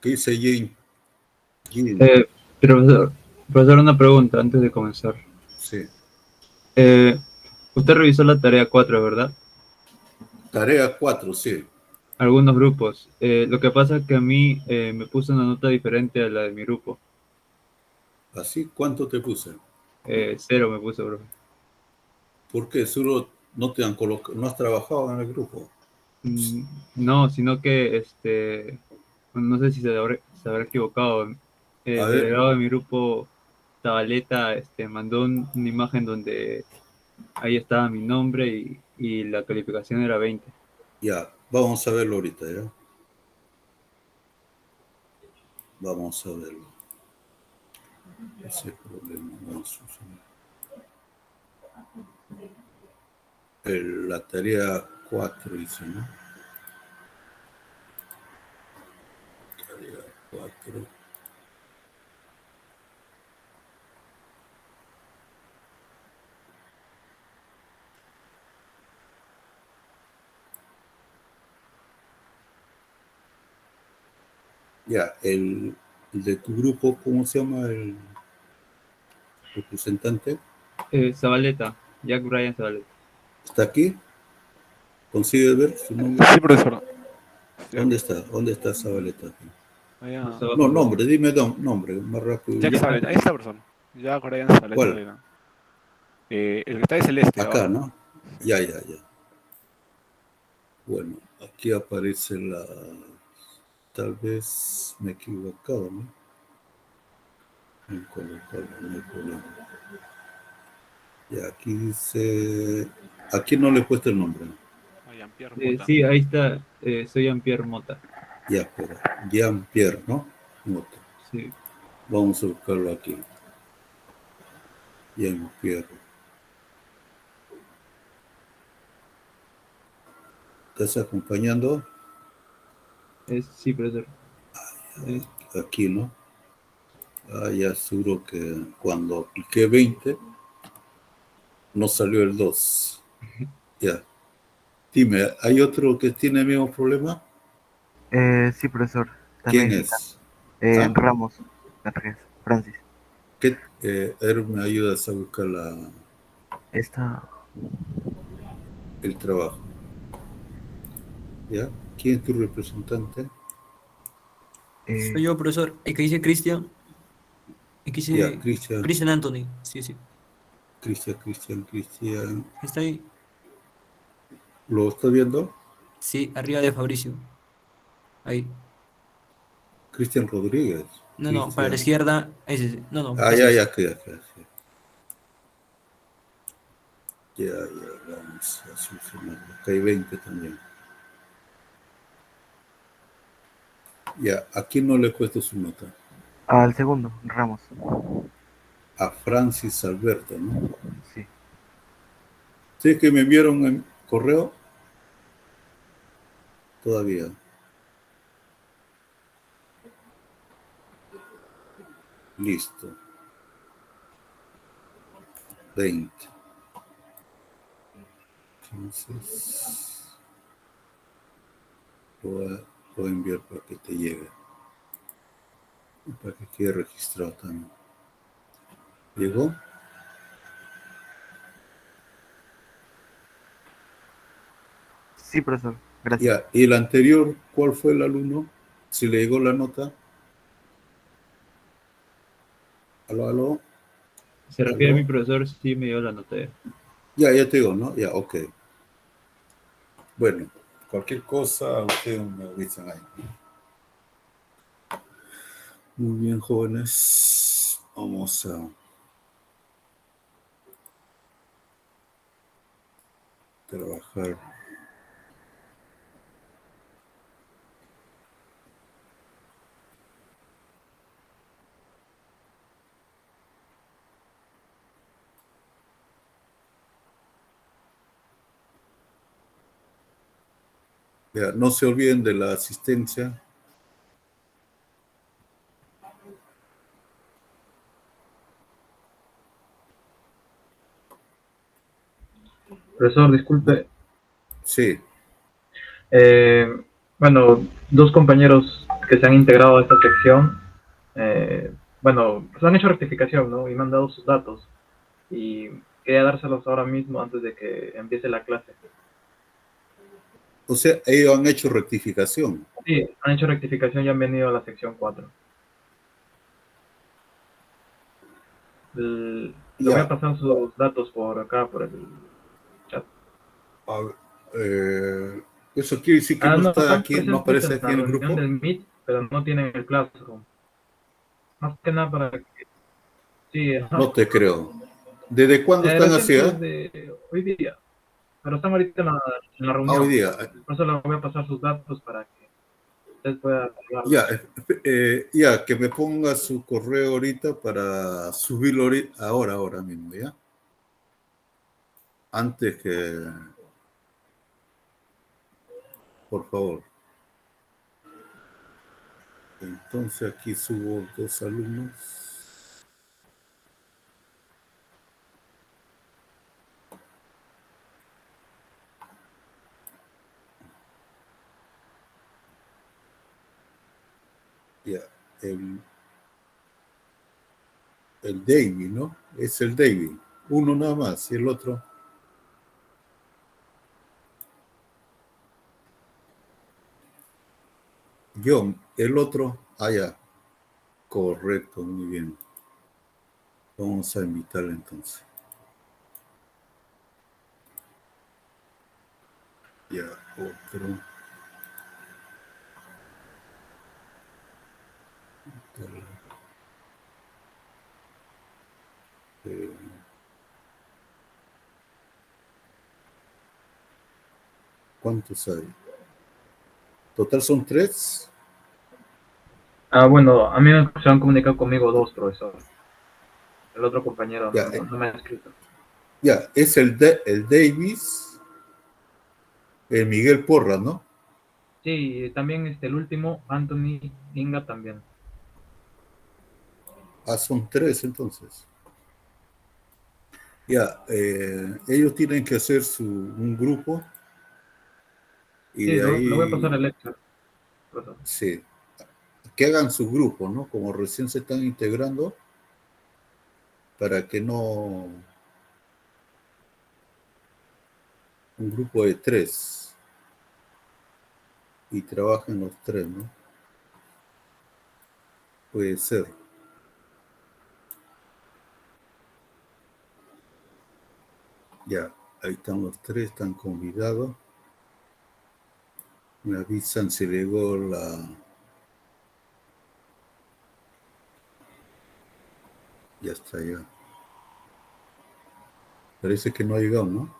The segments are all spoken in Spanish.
¿Qué dice Jim? Profesor, profesor, una pregunta antes de comenzar. Sí. Usted revisó la tarea 4, ¿verdad? Tarea 4, sí. Algunos grupos. Lo que pasa es que a mí me puso una nota diferente a la de mi grupo. ¿Así? ¿Cuánto te puse? 0 me puso, profe. ¿Por qué? ¿Seguro no te han colocado, no has trabajado en el grupo? No, sino que no sé si se habrá equivocado. A El ver, delegado de mi grupo, Zabaleta, mandó una imagen donde ahí estaba mi nombre y la calificación era 20. ya, vamos a verlo ahorita, ¿ya? Vamos a verlo. Ese problema no soluciona. La tarea 4 dice, ¿no? Tarea 4. Ya, el de tu grupo, ¿cómo se llama el representante? Zabaleta, Jack Bryan Zabaleta. ¿Está aquí? ¿Consigue ver su nombre? Sí, profesor. Sí, ¿Dónde está? ¿Dónde está Zabaleta? Más allá. No, abajo, nombre, dime nombre, más rápido. Jack Jack, Zabaleta, ahí está, profesor. Jack Ryan Zabaleta ¿Cuál? Molina. El que está de celeste Acá, abajo. ¿no? Ya, ya, ya. Bueno, aquí aparece la... Tal vez me he equivocado, ¿no? En colocarlo, no hay problema. Y aquí dice... Aquí no le he puesto el nombre. Jean-Pierre Mota. sí, ahí está, soy Jean-Pierre Mota. Ya, espera. Jean-Pierre, ¿no? Nota. Sí, Vamos a buscarlo aquí. Jean-Pierre. ¿Estás acompañando? sí, profesor. Eh, Aquí, ¿no? Ah, ya seguro que cuando apliqué 20 no salió el 2. Ya. Dime, ¿hay otro que tiene el mismo problema? Sí, profesor. ¿Quién También sí. es? ¿Ah? Ramos. Francis. ¿Qué? Me ayudas a buscar Esta. el trabajo. ¿Ya? ¿Quién es tu representante? Soy yo, profesor. El que dice Cristian. El que Ya, dice Cristian, Cristian Anthony. Sí, sí. Cristian. Está ahí. ¿Lo está viendo? Sí, arriba de Fabricio. Ahí. Cristian Rodríguez. No, no, para la Cristian. izquierda. Ese, sí. No, no, Ah, ese ya, es. ya, ya. Ya, vamos a solucionarlo. Acá hay 20 también. Ya, aquí no le he puesto su nota. Al segundo, Ramos. A Francis Alberto, ¿no? Sí. ¿Sí que me enviaron en correo? Todavía. Listo. 20. Entonces, lo voy a enviar para que te llegue. Y para que quede registrado también. ¿Llegó? Sí, profesor. Gracias. Ya. ¿Y el anterior, cuál fue el alumno? Si le llegó la nota. Aló, aló. se refiere a mi Aló. profesor, sí me dio la nota. Ya te digo, ¿no? Ya, ok. Bueno, cualquier cosa, ustedes me avisan ahí. Muy bien, jóvenes. Vamos a trabajar. Ya, no se olviden de la asistencia. Profesor, disculpe. Sí, Bueno, dos compañeros que se han integrado a esta sección, bueno, pues han hecho rectificación, ¿no? Y me han dado sus datos. Y quería dárselos ahora mismo antes de que empiece la clase. O sea, ellos han hecho rectificación. Sí, han hecho rectificación y han venido a la sección 4. Le voy a pasar sus datos por acá, por el chat. Eso quiere decir que no está aquí, no aparece aquí en el grupo. Del Meet, pero no tienen el Classroom. Más que nada para que... Sí, no te creo. ¿Desde cuándo están así? Desde hoy día. Pero están ahorita en la reunión. Hoy día. Por eso le voy a pasar sus datos para que usted pueda... Ya, que me ponga su correo ahorita para subirlo ahora mismo, ¿ya? Antes que... Por favor. Entonces aquí subo 2 alumnos. Ya, el David, ¿no? Es el David. Uno nada más y el otro. John, el otro. Ya. Correcto, muy bien. Vamos a invitarle entonces. Ya, otro. ¿Cuántos hay? Total son 3. Bueno, a mí se han comunicado conmigo 2, profesor. El otro compañero ya, no me ha escrito. Ya, es el Davis, el Miguel Porras, ¿no? Sí, también el último, Anthony Inga también. Son 3 entonces. Ya, ellos tienen que hacer un grupo. Y sí, de ahí... lo voy a pasar el lecture. Sí, que hagan su grupo, ¿no? Como recién se están integrando, para que no... Un grupo de 3. Y trabajen los 3, ¿no? Puede ser. Ya, ahí están los 3, están convidados. Me avisan si llegó la... Ya está, ya. Parece que no ha llegado, ¿no?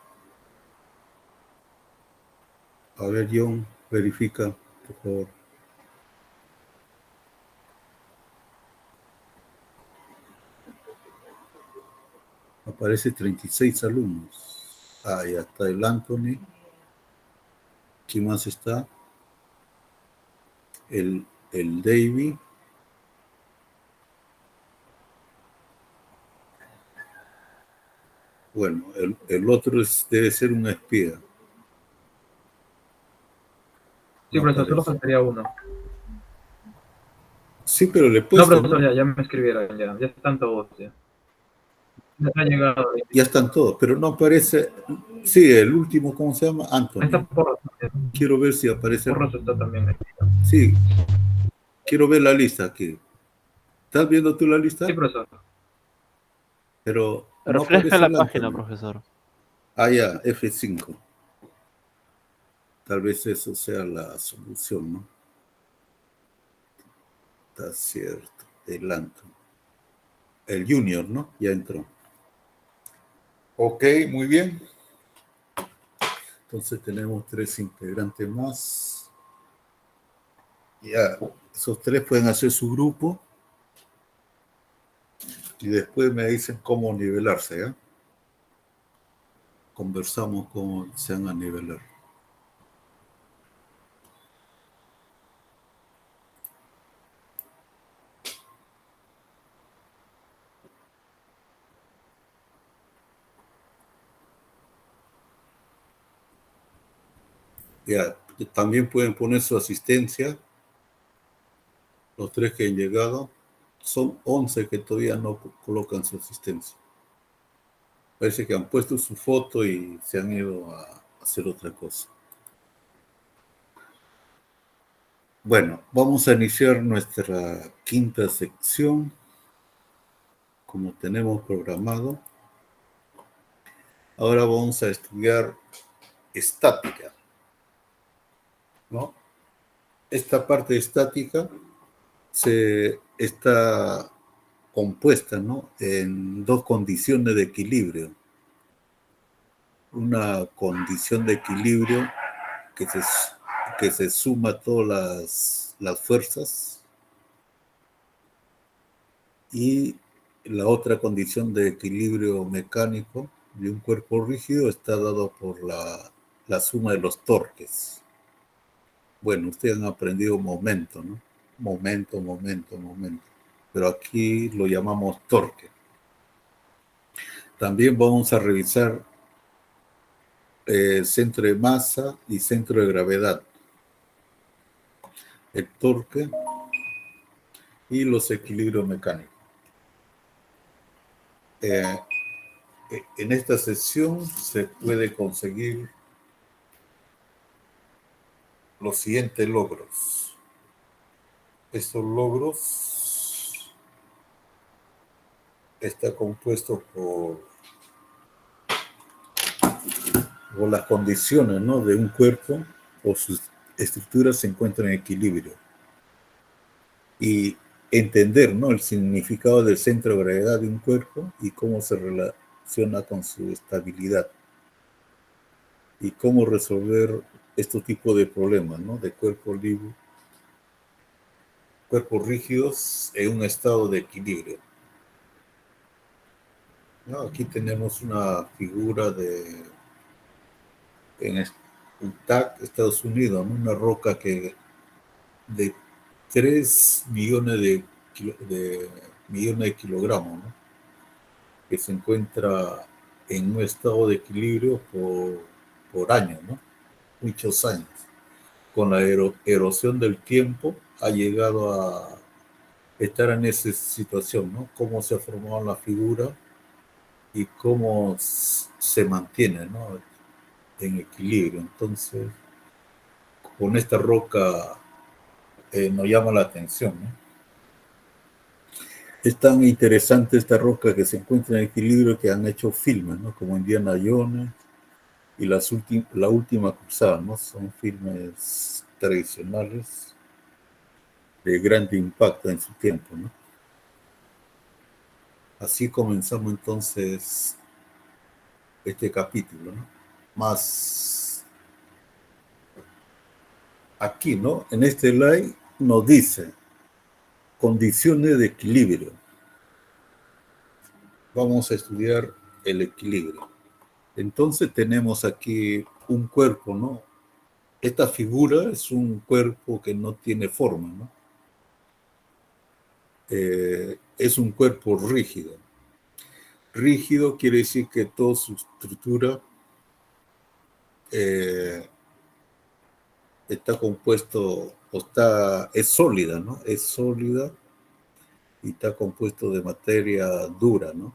A ver, John, verifica, por favor. Aparece 36 alumnos. Ya está el Anthony. ¿Quién más está? El David. Bueno, el otro debe ser un espía. Sí, profesor, solo faltaría uno. Sí, pero le he puesto, no, profesor, ya me escribieron, ya están todos, ya. Ya ha llegado. Ya están todos, pero no aparece... Sí, el último, ¿cómo se llama? Anthony. Ahí está Porras. Quiero ver si aparece... Porras está también ahí. Sí, quiero ver la lista aquí. ¿Estás viendo tú la lista? Sí, profesor. Pero no refresca la página, profesor. Ya, F5. Tal vez eso sea la solución, ¿no? Está cierto. El Anthony. El Junior, ¿no? Ya entró. Ok, muy bien. Entonces tenemos 3 integrantes más. Ya, esos 3 pueden hacer su grupo. Y después me dicen cómo nivelarse, ¿ya? Conversamos cómo se van a nivelar. Ya, también pueden poner su asistencia. los 3 que han llegado, son 11 que todavía no colocan su asistencia. Parece que han puesto su foto y se han ido a hacer otra cosa. Bueno, vamos a iniciar nuestra quinta sección, como tenemos programado. Ahora vamos a estudiar estática, ¿no? Esta parte estática está compuesta, ¿no?, en 2 condiciones de equilibrio. Una condición de equilibrio que se suma todas las fuerzas, y la otra condición de equilibrio mecánico de un cuerpo rígido está dado por la suma de los torques. Bueno, ustedes han aprendido momento, ¿no? Momento. Pero aquí lo llamamos torque. También vamos a revisar centro de masa y centro de gravedad, el torque y los equilibrios mecánicos. En esta sesión se puede conseguir los siguientes logros. Estos logros están compuestos por las condiciones, ¿no?, de un cuerpo o sus estructuras se encuentran en equilibrio. Y entender, ¿no?, el significado del centro de gravedad de un cuerpo y cómo se relaciona con su estabilidad. Y cómo resolver este tipo de problemas, ¿no?, de cuerpos rígidos en un estado de equilibrio. ¿No? Aquí tenemos una figura en Utah, Estados Unidos, ¿no?, una roca de 3 millones de kilogramos, ¿no?, que se encuentra en un estado de equilibrio por años, ¿no?, muchos años. Con la erosión del tiempo ha llegado a estar en esa situación, ¿no?, cómo se ha formado la figura y cómo se mantiene, ¿no?, en equilibrio. Entonces, con esta roca nos llama la atención, ¿no? Es tan interesante esta roca que se encuentra en equilibrio que han hecho filmes, ¿no?, como Indiana Jones y la última cruzada, ¿no? Son filmes tradicionales de gran impacto en su tiempo, ¿no? Así comenzamos entonces este capítulo, ¿no? Más aquí, ¿no?, en este slide nos dice condiciones de equilibrio. Vamos a estudiar el equilibrio. Entonces tenemos aquí un cuerpo, ¿no? Esta figura es un cuerpo que no tiene forma, ¿no? Es un cuerpo rígido. Rígido quiere decir que toda su estructura está compuesto, es sólida, ¿no? Es sólida y está compuesto de materia dura, ¿no?,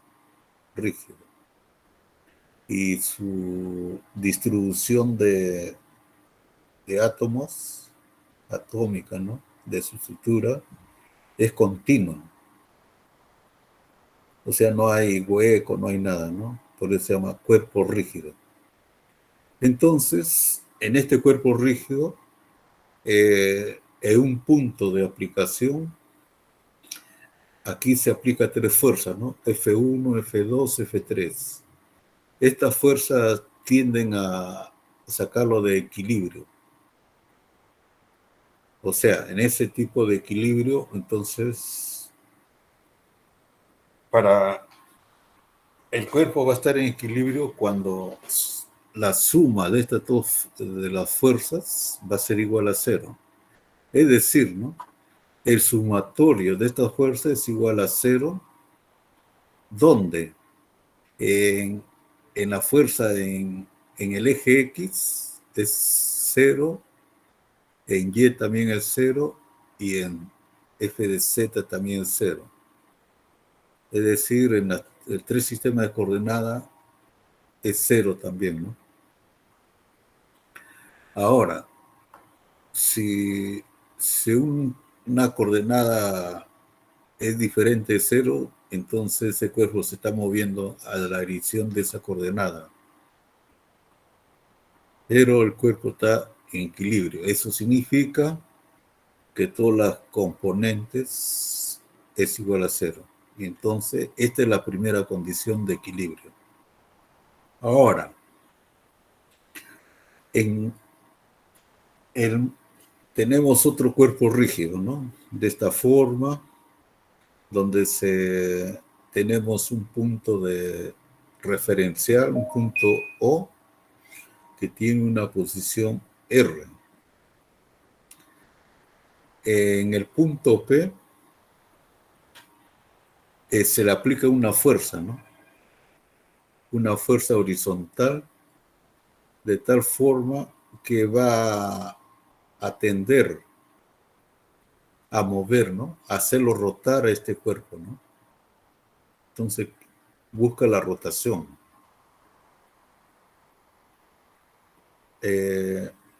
rígida. Y su distribución de átomos, atómica, ¿no?, de su estructura, es continua. O sea, no hay hueco, no hay nada, ¿no? Por eso se llama cuerpo rígido. Entonces, en este cuerpo rígido, en un punto de aplicación, aquí se aplica 3 fuerzas, ¿no? F1, F2, F3. Estas fuerzas tienden a sacarlo de equilibrio. O sea, en ese tipo de equilibrio, entonces, el cuerpo va a estar en equilibrio cuando la suma de de las fuerzas va a ser igual a 0. Es decir, ¿no?, el sumatorio de estas fuerzas es igual a 0, donde en la fuerza en el eje X es 0, en Y también es 0, y en f de z también es 0. Es decir, en el 3 sistemas de coordenadas es 0 también, ¿no? Ahora, si una coordenada es diferente de 0, entonces ese cuerpo se está moviendo a la dirección de esa coordenada. Pero el cuerpo está en equilibrio. Eso significa que todas las componentes es igual a 0. Y entonces, esta es la primera condición de equilibrio. Ahora, tenemos otro cuerpo rígido, ¿no? De esta forma, donde tenemos un punto de referencial, un punto O, que tiene una posición R. En el punto P se le aplica una fuerza, ¿no? Una fuerza horizontal, de tal forma que va a tender a mover, ¿no? A hacerlo rotar a este cuerpo, ¿no? Entonces, busca la rotación.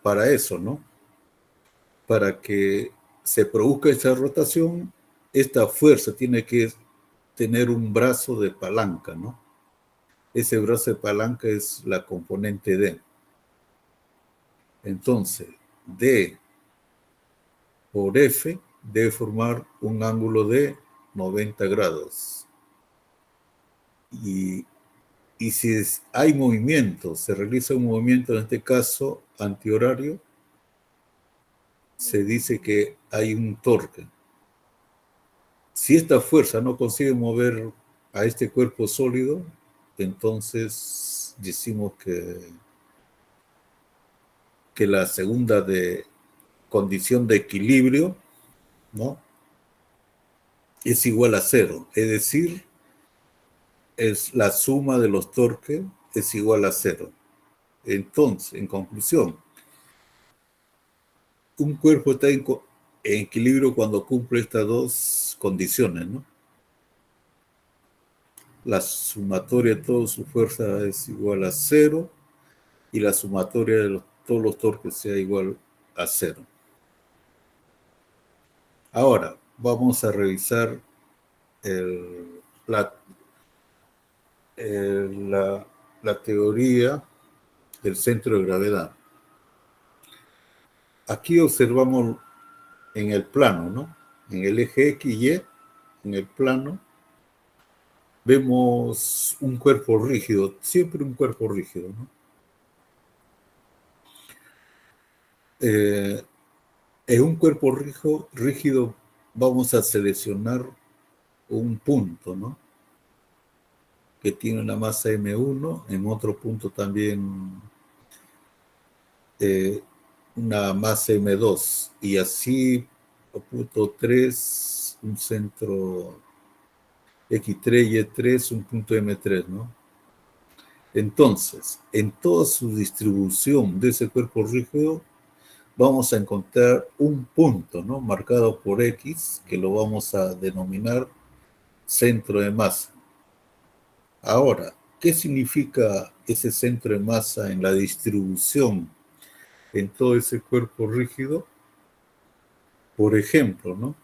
Para eso, ¿no? Para que se produzca esa rotación, esta fuerza tiene que tener un brazo de palanca, ¿no? Ese brazo de palanca es la componente D. Entonces, D por F debe formar un ángulo de 90 grados. Y si hay movimiento, se realiza un movimiento, en este caso antihorario, se dice que hay un torque. Si esta fuerza no consigue mover a este cuerpo sólido, entonces decimos que la segunda condición de equilibrio, ¿no?, es igual a 0. Es decir, es la suma de los torques es igual a 0. Entonces, en conclusión, un cuerpo está en equilibrio cuando cumple estas dos condiciones, ¿no? La sumatoria de toda su fuerza es igual a 0 y la sumatoria de todos los torques sea igual a 0. Ahora, vamos a revisar la teoría del centro de gravedad. Aquí observamos en el plano, ¿no? En el eje X y Y, en el plano, vemos un cuerpo rígido, siempre un cuerpo rígido, ¿no? En un cuerpo rígido vamos a seleccionar un punto, ¿no?, que tiene una masa M1, en otro punto también una masa M2, y así, punto 3, un centro X3, Y3, un punto M3, ¿no? Entonces, en toda su distribución de ese cuerpo rígido, vamos a encontrar un punto, ¿no?, marcado por X, que lo vamos a denominar centro de masa. Ahora, ¿qué significa ese centro de masa en la distribución en todo ese cuerpo rígido? Por ejemplo, ¿no?,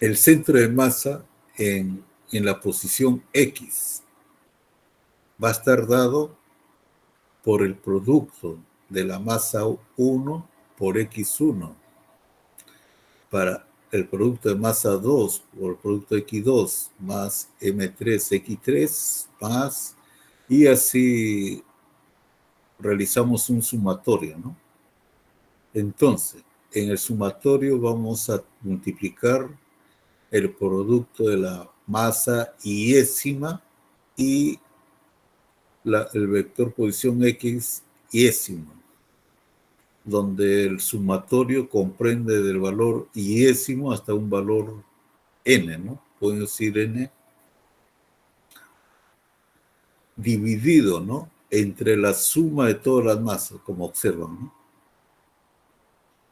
el centro de masa en la posición X va a estar dado por el producto de la masa 1 por X1, para el producto de masa 2 por el producto X2 más M3 X3 más, y así realizamos un sumatorio, ¿no? Entonces, en el sumatorio vamos a multiplicar el producto de la masa iésima y el vector posición X iésimo, donde el sumatorio comprende del valor iésimo hasta un valor n, ¿no? Pueden decir n dividido, ¿no?, entre la suma de todas las masas, como observan, ¿no?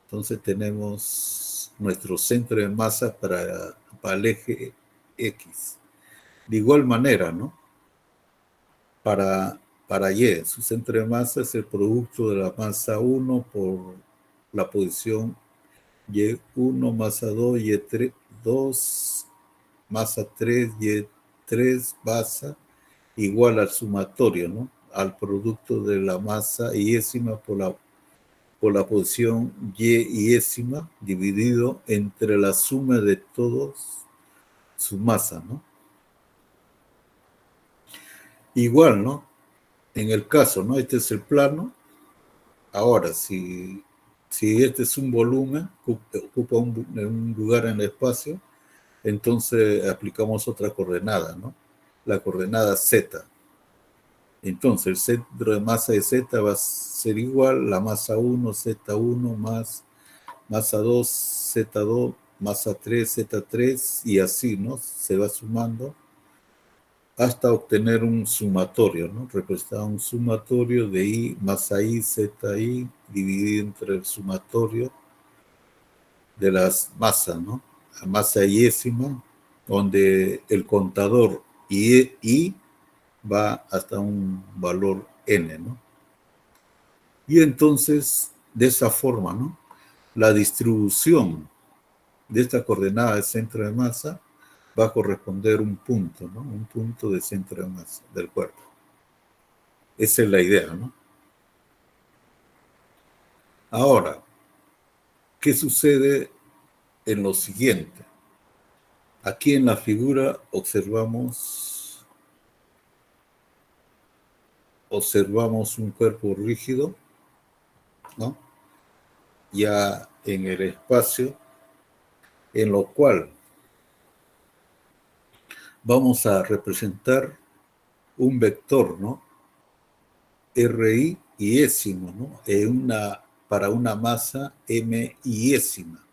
Entonces tenemos nuestro centro de masa para el eje X. De igual manera, ¿no? Para Y, su centro de masa es el producto de la masa 1 por la posición Y1, masa 2, Y3, 2, masa 3, Y3, masa, igual al sumatorio, ¿no? Al producto de la masa yésima por la posición y yésima dividido entre la suma de todos su masa, ¿no? Igual, ¿no? En el caso, ¿no? Este es el plano. Ahora, si este es un volumen, ocupa un lugar en el espacio, entonces aplicamos otra coordenada, ¿no? La coordenada Z. Entonces, el centro de masa de Z va a ser igual la masa 1, Z1, más masa 2, Z2, masa 3, Z3, y así, ¿no? Se va sumando hasta obtener un sumatorio, ¿no? Representa un sumatorio de I, masa I, ZI, dividido entre el sumatorio de las masas, ¿no? La masa yésima, donde el contador I va hasta un valor N, ¿no? Y entonces, de esa forma, ¿no? La distribución de esta coordenada de centro de masa va a corresponder un punto, ¿no? Un punto de centro de masa del cuerpo. Esa es la idea, ¿no? Ahora, ¿qué sucede en lo siguiente? Aquí en la figura observamos un cuerpo rígido, ¿no? Ya en el espacio, en lo cual vamos a representar un vector, ¿no? RI yésimo, ¿no? Para una masa M yésima.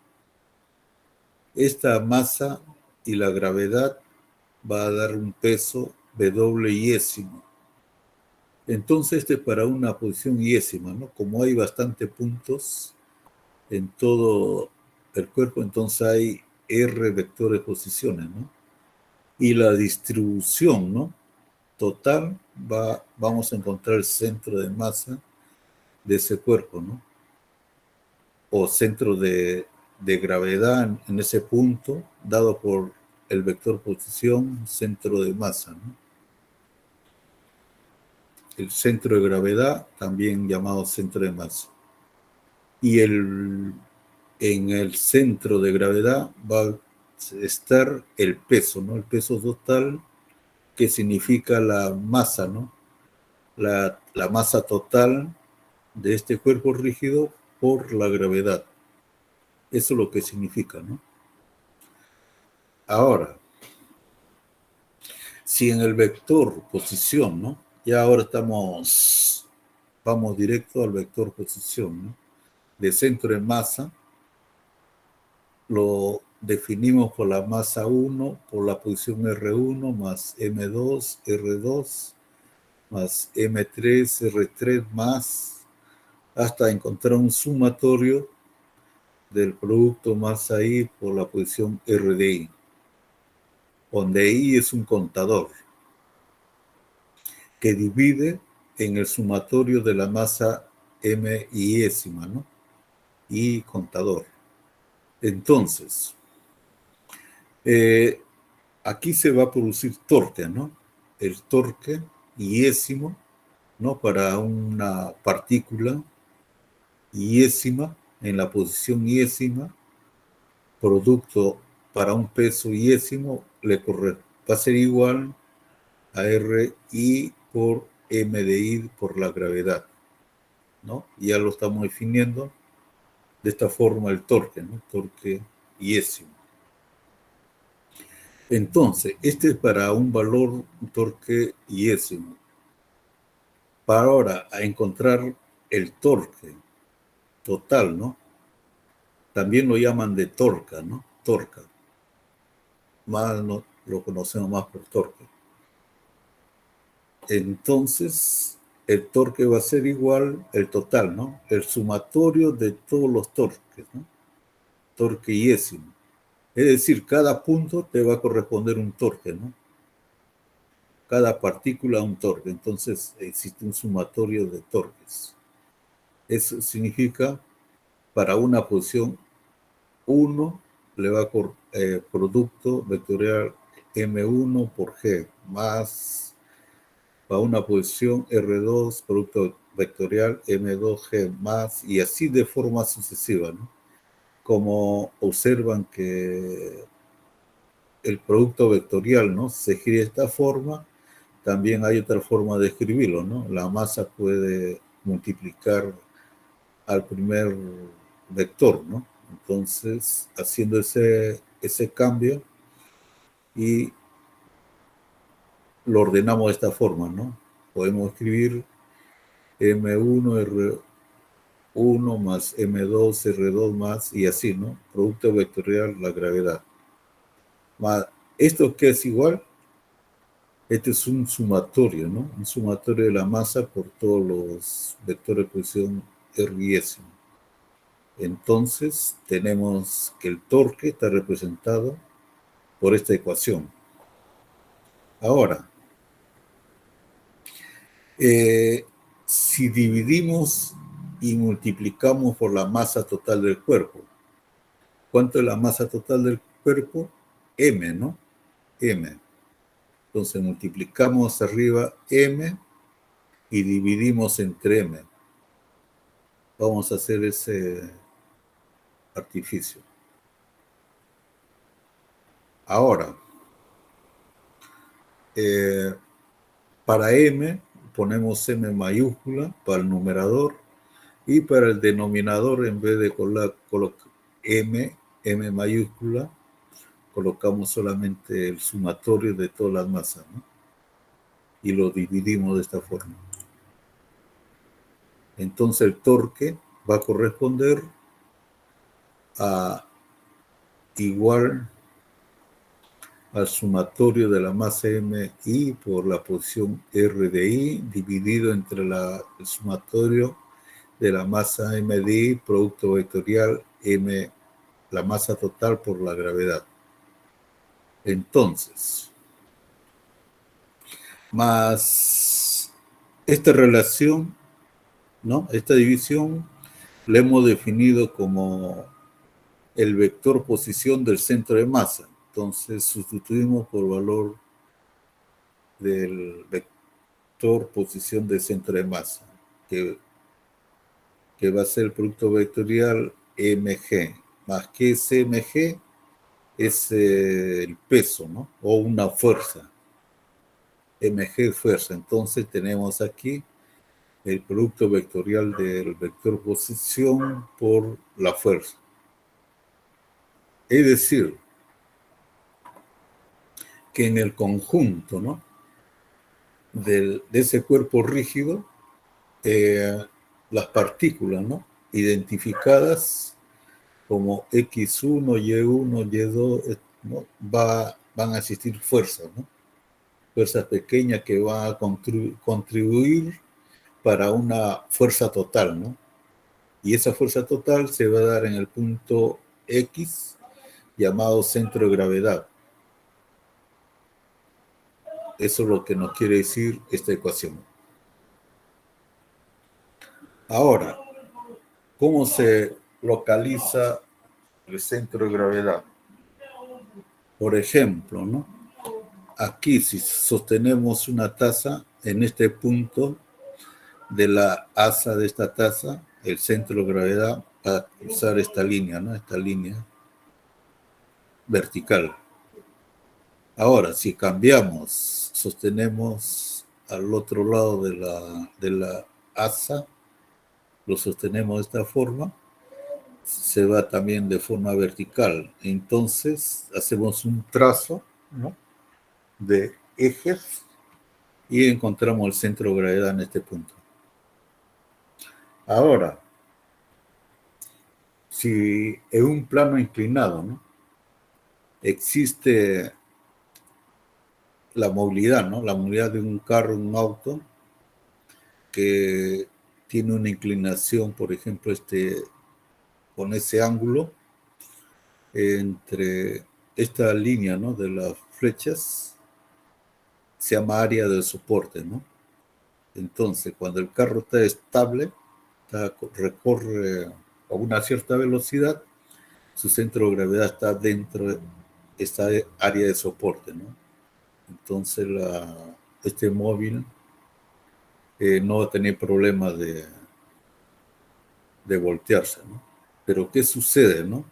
Esta masa y la gravedad va a dar un peso W yésimo. Entonces, para una posición yésima, ¿no? Como hay bastantes puntos en todo el cuerpo, entonces hay R vectores de posiciones, ¿no? Y la distribución, ¿no? Total, vamos a encontrar el centro de masa de ese cuerpo, ¿no? O centro de gravedad en ese punto, dado por el vector posición, centro de masa, ¿no? El centro de gravedad, también llamado centro de masa. Y en el centro de gravedad va a estar el peso, ¿no? El peso total, que significa la masa, ¿no? La masa total de este cuerpo rígido por la gravedad. Eso es lo que significa, ¿no? Ahora, si en el vector posición, ¿no? Ya ahora vamos directo al vector posición, ¿no? De centro de masa, lo definimos por la masa 1, por la posición R1, más M2, R2, más M3, R3, más, hasta encontrar un sumatorio del producto masa I por la posición R de I, donde I es un contador que divide en el sumatorio de la masa M yésima, ¿no? Y contador. Entonces, aquí se va a producir torque, ¿no? El torque yésimo, ¿no? Para una partícula yésima en la posición yésima, producto para un peso yésimo, va a ser igual a RI por M de I por la gravedad, ¿no? Ya lo estamos definiendo de esta forma el torque, ¿no? Torque yésimo. Entonces, este es para un valor torque yésimo. Para ahora, a encontrar el torque total, ¿no? También lo llaman de torca, ¿no? Torca. Más lo conocemos más por torque. Entonces, el torque va a ser igual, el total, ¿no? El sumatorio de todos los torques, ¿no? torque iésimo. Es decir, cada punto te va a corresponder un torque, ¿no? Cada partícula un torque. Entonces existe un sumatorio de torques. Eso significa, para una posición 1 le va a producto vectorial M1 por G, más para una posición R2, producto vectorial M2G más, y así de forma sucesiva, ¿no? Como observan que el producto vectorial, ¿no?, se gira de esta forma, también hay otra forma de escribirlo, ¿no? La masa puede multiplicar al primer vector, ¿no? Entonces, haciendo ese cambio y lo ordenamos de esta forma, ¿no? Podemos escribir M1R1 más M2R2 más, y así, ¿no? Producto vectorial, la gravedad. ¿Esto qué es igual? Este es un sumatorio, ¿no? Un sumatorio de la masa por todos los vectores de posición R y S. Entonces, tenemos que el torque está representado por esta ecuación. Ahora, si dividimos y multiplicamos por la masa total del cuerpo, ¿cuánto es la masa total del cuerpo? M, ¿no? M. Entonces multiplicamos arriba M y dividimos entre M. Vamos a hacer ese artificio. Ahora, para M ponemos M mayúscula para el numerador, y para el denominador, en vez de colocar M mayúscula, colocamos solamente el sumatorio de todas las masas, ¿no? Y lo dividimos de esta forma. Entonces el torque va a corresponder a igual al sumatorio de la masa MI por la posición R de I, dividido entre el sumatorio de la masa MDI, producto vectorial M, la masa total por la gravedad. Entonces, más esta relación, ¿no? Esta división la hemos definido como el vector posición del centro de masa. Entonces, sustituimos por valor del vector posición del centro de masa, que va a ser el producto vectorial mg, más que ese mg es el peso, ¿no? O una fuerza. mg fuerza. Entonces tenemos aquí el producto vectorial del vector posición por la fuerza. Es decir, que en el conjunto, ¿no?, de ese cuerpo rígido, las partículas, ¿no?, identificadas como X1, Y1, Y2, ¿no?, van a existir fuerzas, ¿no? Fuerzas pequeñas que van a contribuir para una fuerza total, ¿no? Y esa fuerza total se va a dar en el punto X, llamado centro de gravedad. Eso es lo que nos quiere decir esta ecuación. Ahora, ¿cómo se localiza el centro de gravedad? Por ejemplo, ¿no?, aquí, si sostenemos una taza, en este punto de la asa de esta taza, el centro de gravedad va a cruzar esta línea, ¿no?, esta línea vertical. Ahora, si cambiamos, sostenemos al otro lado de la asa, lo sostenemos de esta forma, se va también de forma vertical. Entonces, hacemos un trazo, ¿no?, de ejes y encontramos el centro de gravedad en este punto. Ahora, si en un plano inclinado, ¿no?, existe la movilidad, ¿no?, la movilidad de un carro, un auto, que tiene una inclinación, por ejemplo, con ese ángulo, entre esta línea, ¿no?, de las flechas, se llama área de soporte, ¿no? Entonces, cuando el carro está estable, recorre a una cierta velocidad, su centro de gravedad está dentro de esta área de soporte, ¿no? Entonces, este móvil no va a tener problemas de voltearse, ¿no? Pero ¿qué sucede, no?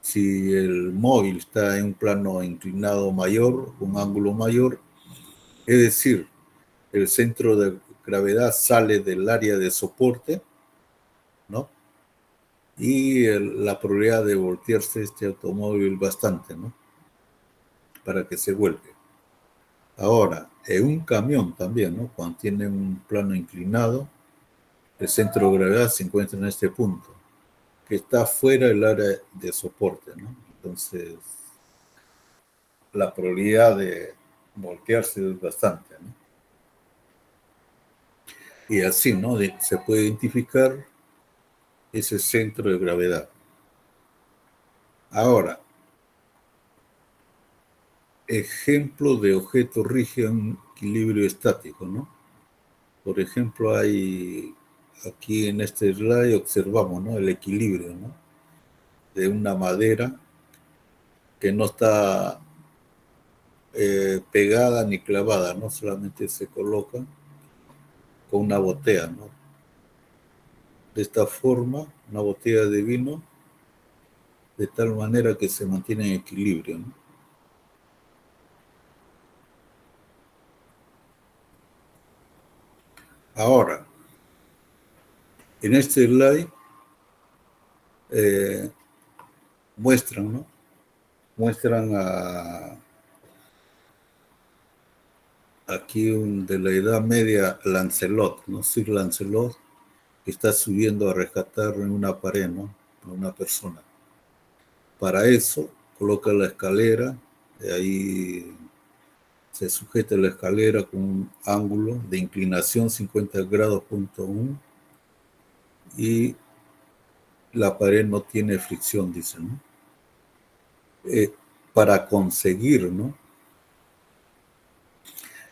Si el móvil está en un plano inclinado mayor, un ángulo mayor, es decir, el centro de gravedad sale del área de soporte, ¿no? Y la probabilidad de voltearse este automóvil bastante, ¿no? Para que se vuelque. Ahora, en un camión también, ¿no? Cuando tiene un plano inclinado, el centro de gravedad se encuentra en este punto, que está fuera del área de soporte, ¿no? Entonces, la probabilidad de voltearse es bastante, ¿no? Y así, ¿no? Se puede identificar ese centro de gravedad. Ahora, ejemplo de objeto rígido en equilibrio estático, ¿no? Por ejemplo, hay aquí en este slide observamos, ¿no?, el equilibrio, ¿no?, de una madera que no está pegada ni clavada, ¿no? Solamente se coloca con una botella, ¿no? De esta forma, una botella de vino, de tal manera que se mantiene en equilibrio, ¿no? Ahora, en este slide muestran, ¿no? Muestran aquí de la Edad Media Lancelot, ¿no? Sir Lancelot, que está subiendo a rescatar en una pared, ¿no?, a una persona. Para eso, coloca la escalera, y ahí se sujeta la escalera con un ángulo de inclinación 50 grados, .1, y la pared no tiene fricción, dice, ¿no? Para conseguir, ¿no?,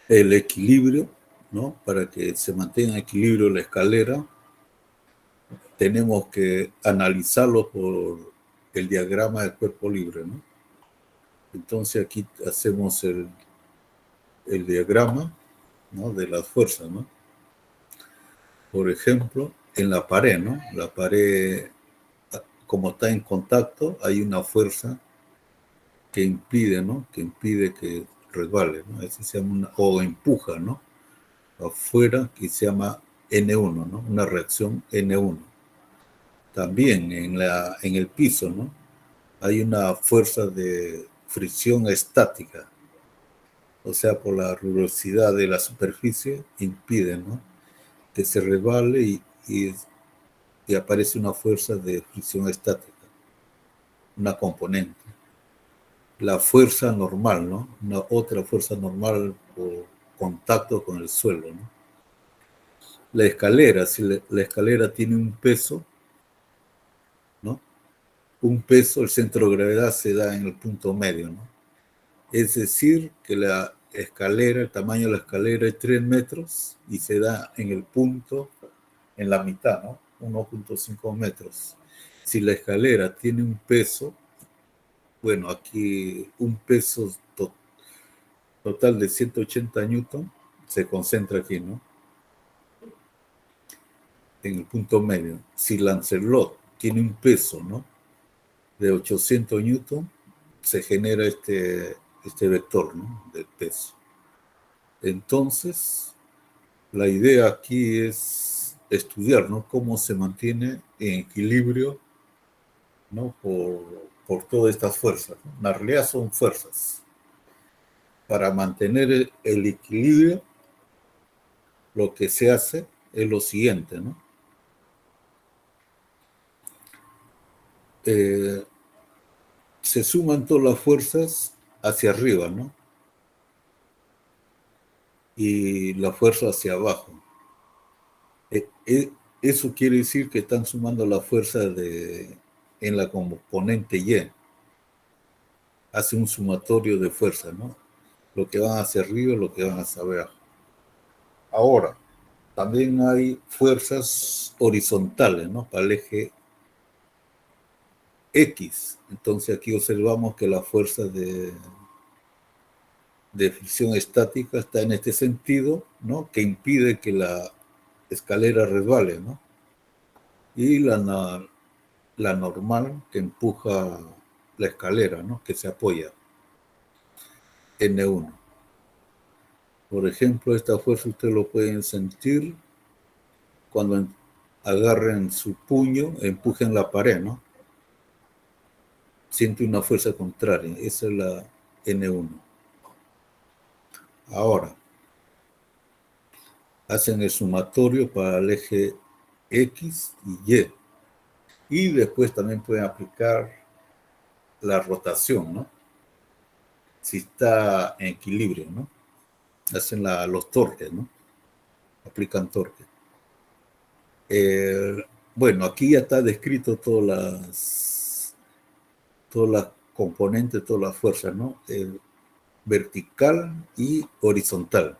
el equilibrio, ¿no?, para que se mantenga en equilibrio la escalera, tenemos que analizarlo por el diagrama del cuerpo libre, ¿no? Entonces aquí hacemos el diagrama, ¿no?, de las fuerzas, ¿no? Por ejemplo, en la pared, ¿no? La pared, como está en contacto, hay una fuerza que impide, ¿no?, que impide que resbale, ¿no? Eso se llama o empuja, ¿no?, afuera, que se llama N1, ¿no? Una reacción N1. También en el piso, ¿no?, hay una fuerza de fricción estática, o sea, por la rugosidad de la superficie impide, ¿no?, que se resbale y aparece una fuerza de fricción estática, una componente. La fuerza normal, ¿no?, una otra fuerza normal por contacto con el suelo, ¿no? La escalera, si la escalera tiene un peso, ¿no?, un peso, el centro de gravedad se da en el punto medio, ¿no? Es decir, que la escalera, el tamaño de la escalera es 3 metros y se da en el punto, en la mitad, ¿no? 1.5 metros. Si la escalera tiene un peso, bueno, aquí un peso total de 180 newton se concentra aquí, ¿no?, en el punto medio. Si Lancelot tiene un peso, ¿no?, de 800 newton, se genera este vector, ¿no?, del peso. Entonces, la idea aquí es estudiar, ¿no?, cómo se mantiene en equilibrio, ¿no?, por todas estas fuerzas, ¿no? En realidad son fuerzas. Para mantener el equilibrio, lo que se hace es lo siguiente, ¿no? Se suman todas las fuerzas hacia arriba, ¿no?, y la fuerza hacia abajo. Eso quiere decir que están sumando la fuerza en la componente Y. hace un sumatorio de fuerzas, ¿no? Lo que van hacia arriba y lo que van hacia abajo. Ahora, también hay fuerzas horizontales, ¿no? Para el eje X. Entonces aquí observamos que la fuerza de fricción estática está en este sentido, ¿no? Que impide que la escalera resbale, ¿no? Y la normal que empuja la escalera, ¿no? Que se apoya, N1. Por ejemplo, esta fuerza ustedes lo pueden sentir cuando agarren su puño, empujen la pared, ¿no? Siente una fuerza contraria, esa es la N1. Ahora, hacen el sumatorio para el eje X y Y. Y después también pueden aplicar la rotación, ¿no? Si está en equilibrio, ¿no? Hacen los torques, ¿no? Aplican torques. Bueno, aquí ya está descrito todas las componentes, todas las fuerzas, ¿no? Vertical y horizontal.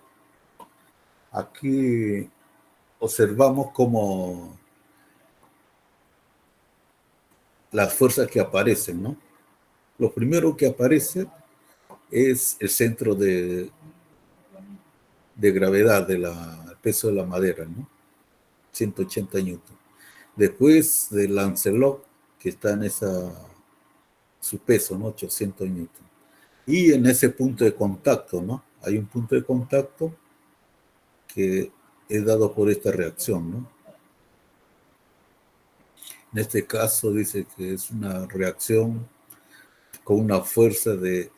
Aquí observamos cómo las fuerzas que aparecen, ¿no? Lo primero que aparece es el centro de gravedad del peso de la madera, ¿no? 180 newton. Después del Lancelot, que está en su peso, ¿no? 800 newton. Y en ese punto de contacto, ¿no? Hay un punto de contacto que es dado por esta reacción, ¿no? En este caso dice que es una reacción con una fuerza de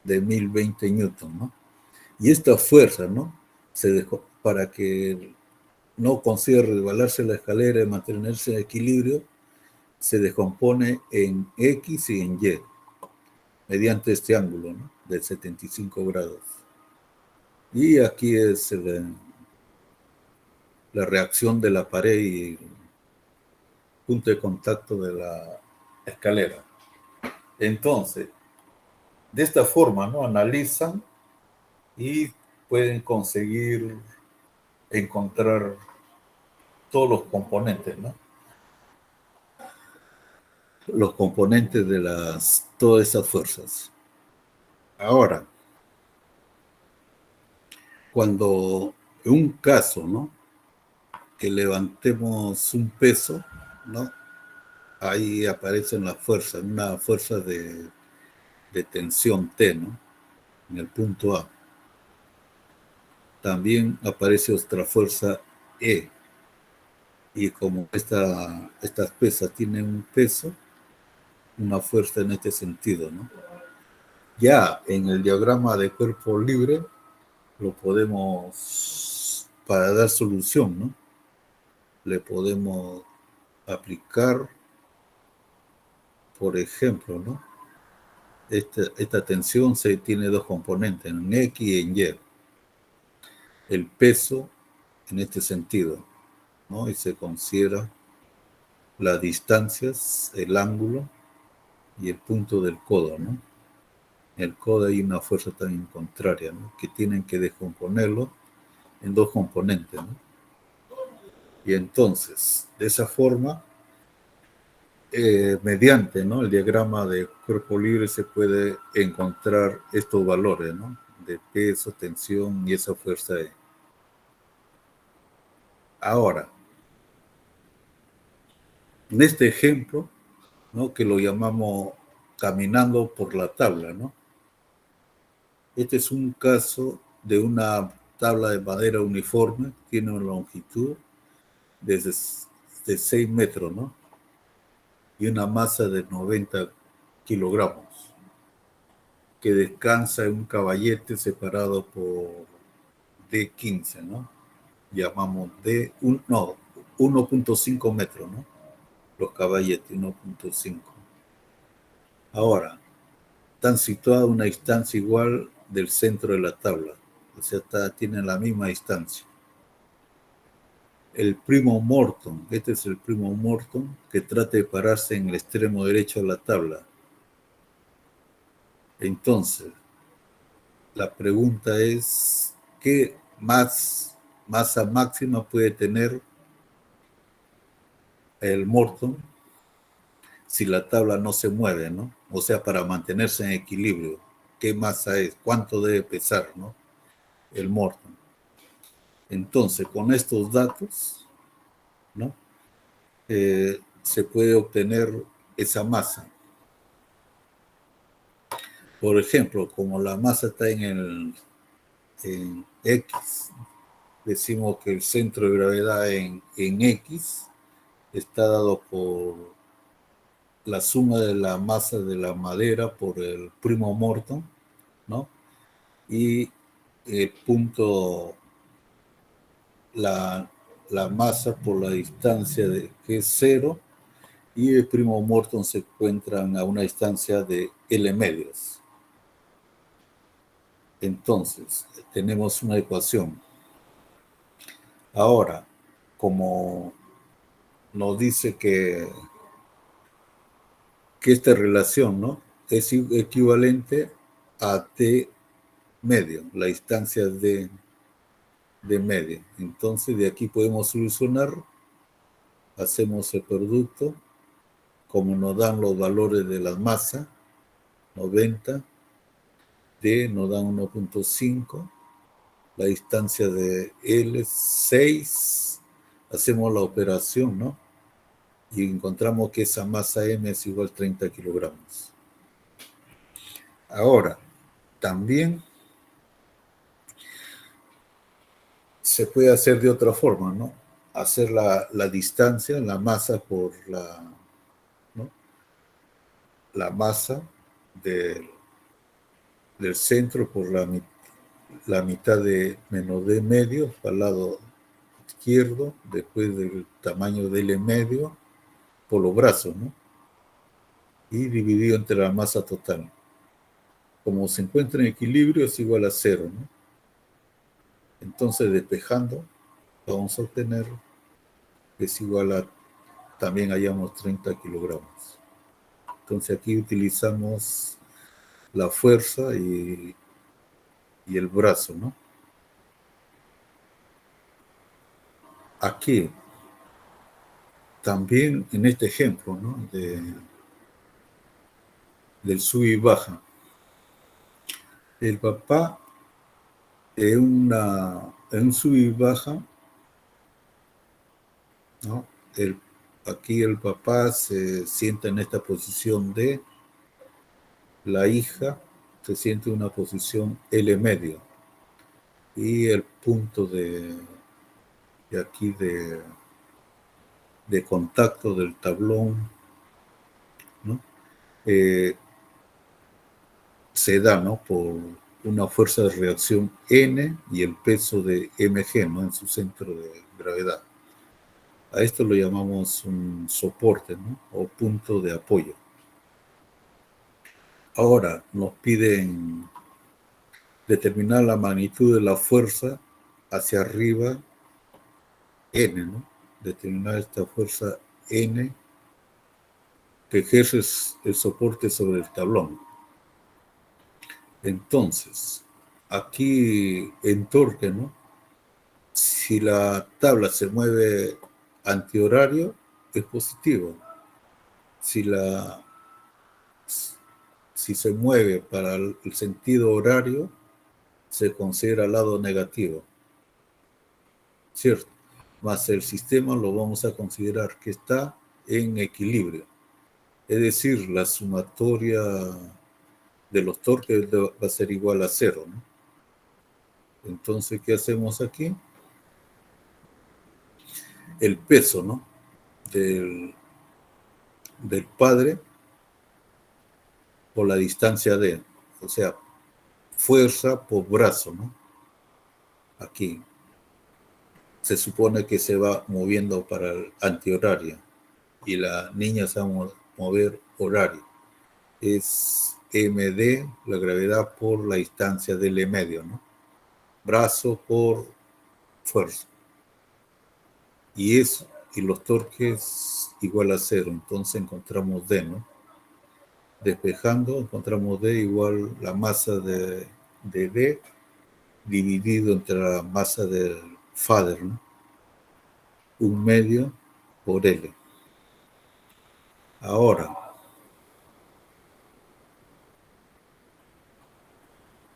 1020 newton, ¿no? Y esta fuerza, ¿no? Se dejó para que no consiga resbalarse la escalera y mantenerse en equilibrio, se descompone en X y en Y, mediante este ángulo, ¿no? De 75 grados. Y aquí es la reacción de la pared y punto de contacto de la escalera. Entonces, de esta forma, ¿no? Analizan y pueden conseguir encontrar todos los componentes, ¿no? Los componentes de todas esas fuerzas. Ahora, cuando en un caso, ¿no? Que levantemos un peso, ¿no? Ahí aparecen las fuerzas, una fuerza de tensión T, ¿no? En el punto A. También aparece otra fuerza E. Y como estas pesas tienen un peso, una fuerza en este sentido, ¿no? Ya en el diagrama de cuerpo libre lo podemos, para dar solución, ¿no? Le podemos aplicar, por ejemplo, ¿no? Esta tensión tiene dos componentes, en X y en Y. El peso en este sentido, ¿no? Y se considera las distancias, el ángulo y el punto del codo, ¿no? En el codo hay una fuerza también contraria, ¿no? Que tienen que descomponerlo en dos componentes, ¿no? Y entonces, de esa forma, mediante, ¿no? El diagrama de cuerpo libre se puede encontrar estos valores, ¿no? De peso, tensión y esa fuerza E. Ahora, en este ejemplo, ¿no? Que lo llamamos caminando por la tabla, ¿no? Este es un caso de una tabla de madera uniforme, tiene una longitud de 6 metros, ¿no? Y una masa de 90 kilogramos, que descansa en un caballete separado por D15, ¿no? Llamamos 1.5 metros, ¿no? Los caballetes, 1.5. Ahora, están situados a una distancia igual del centro de la tabla, o sea, tienen la misma distancia. El primo Morton, este es el primo Morton, que trata de pararse en el extremo derecho de la tabla. Entonces, la pregunta es, ¿qué masa máxima puede tener el Morton si la tabla no se mueve, ¿no? O sea, para mantenerse en equilibrio, ¿qué masa es? ¿Cuánto debe pesar, ¿no? El Morton. Entonces, con estos datos, ¿no? Se puede obtener esa masa. Por ejemplo, como la masa está en X, decimos que el centro de gravedad en X está dado por la suma de la masa de la madera por el primo Morton, ¿no? Y el punto, la masa por la distancia que es 0, y el primo Morton se encuentran a una distancia de L medios. Entonces, tenemos una ecuación. Ahora, como nos dice que esta relación, ¿no?, es equivalente a T medio, la distancia de medio. Entonces, de aquí podemos solucionar, hacemos el producto, como nos dan los valores de la masa, 90, D nos dan 1.5, la distancia de L, 6, hacemos la operación, ¿no? Y encontramos que esa masa M es igual a 30 kilogramos. Ahora, también se puede hacer de otra forma, ¿no? Hacer la distancia, la masa por ¿no?, la masa del centro por la mitad de menos D medio al lado izquierdo, después del tamaño de L medio por los brazos, ¿no? Y dividido entre la masa total. Como se encuentra en equilibrio, es igual a 0, ¿no? Entonces, despejando, vamos a obtener que es igual a, también hallamos 30 kilogramos. Entonces, aquí utilizamos la fuerza y el brazo, ¿no? Aquí, también en este ejemplo, ¿no?, del sub y baja, el papá en un sub y baja, ¿no?, aquí el papá se sienta en esta posición D, la hija se siente en una posición L medio, y el punto de aquí de contacto del tablón, ¿no?, se da, ¿no?, por una fuerza de reacción N y el peso de mg, ¿no?, en su centro de gravedad. A esto lo llamamos un soporte, ¿no?, o punto de apoyo. Ahora nos piden determinar la magnitud de la fuerza hacia arriba, N, ¿no? Determinar esta fuerza N que ejerce el soporte sobre el tablón. Entonces, aquí en torque, ¿no?, si la tabla se mueve antihorario, es positivo. Si se mueve para el sentido horario, se considera lado negativo, ¿cierto? Más el sistema lo vamos a considerar que está en equilibrio. Es decir, la sumatoria de los torques va a ser igual a 0, ¿no? Entonces, ¿qué hacemos aquí? El peso, ¿no?, del padre por la distancia D, o sea, fuerza por brazo, ¿no? Aquí se supone que se va moviendo para el antihorario y la niña se va a mover horario. Es MD, la gravedad por la distancia del L medio, ¿no? Brazo por fuerza. Y los torques igual a 0, entonces encontramos D, ¿no? despejando, encontramos D igual la masa de D dividido entre la masa del father, ¿no? 1/2 por L. Ahora,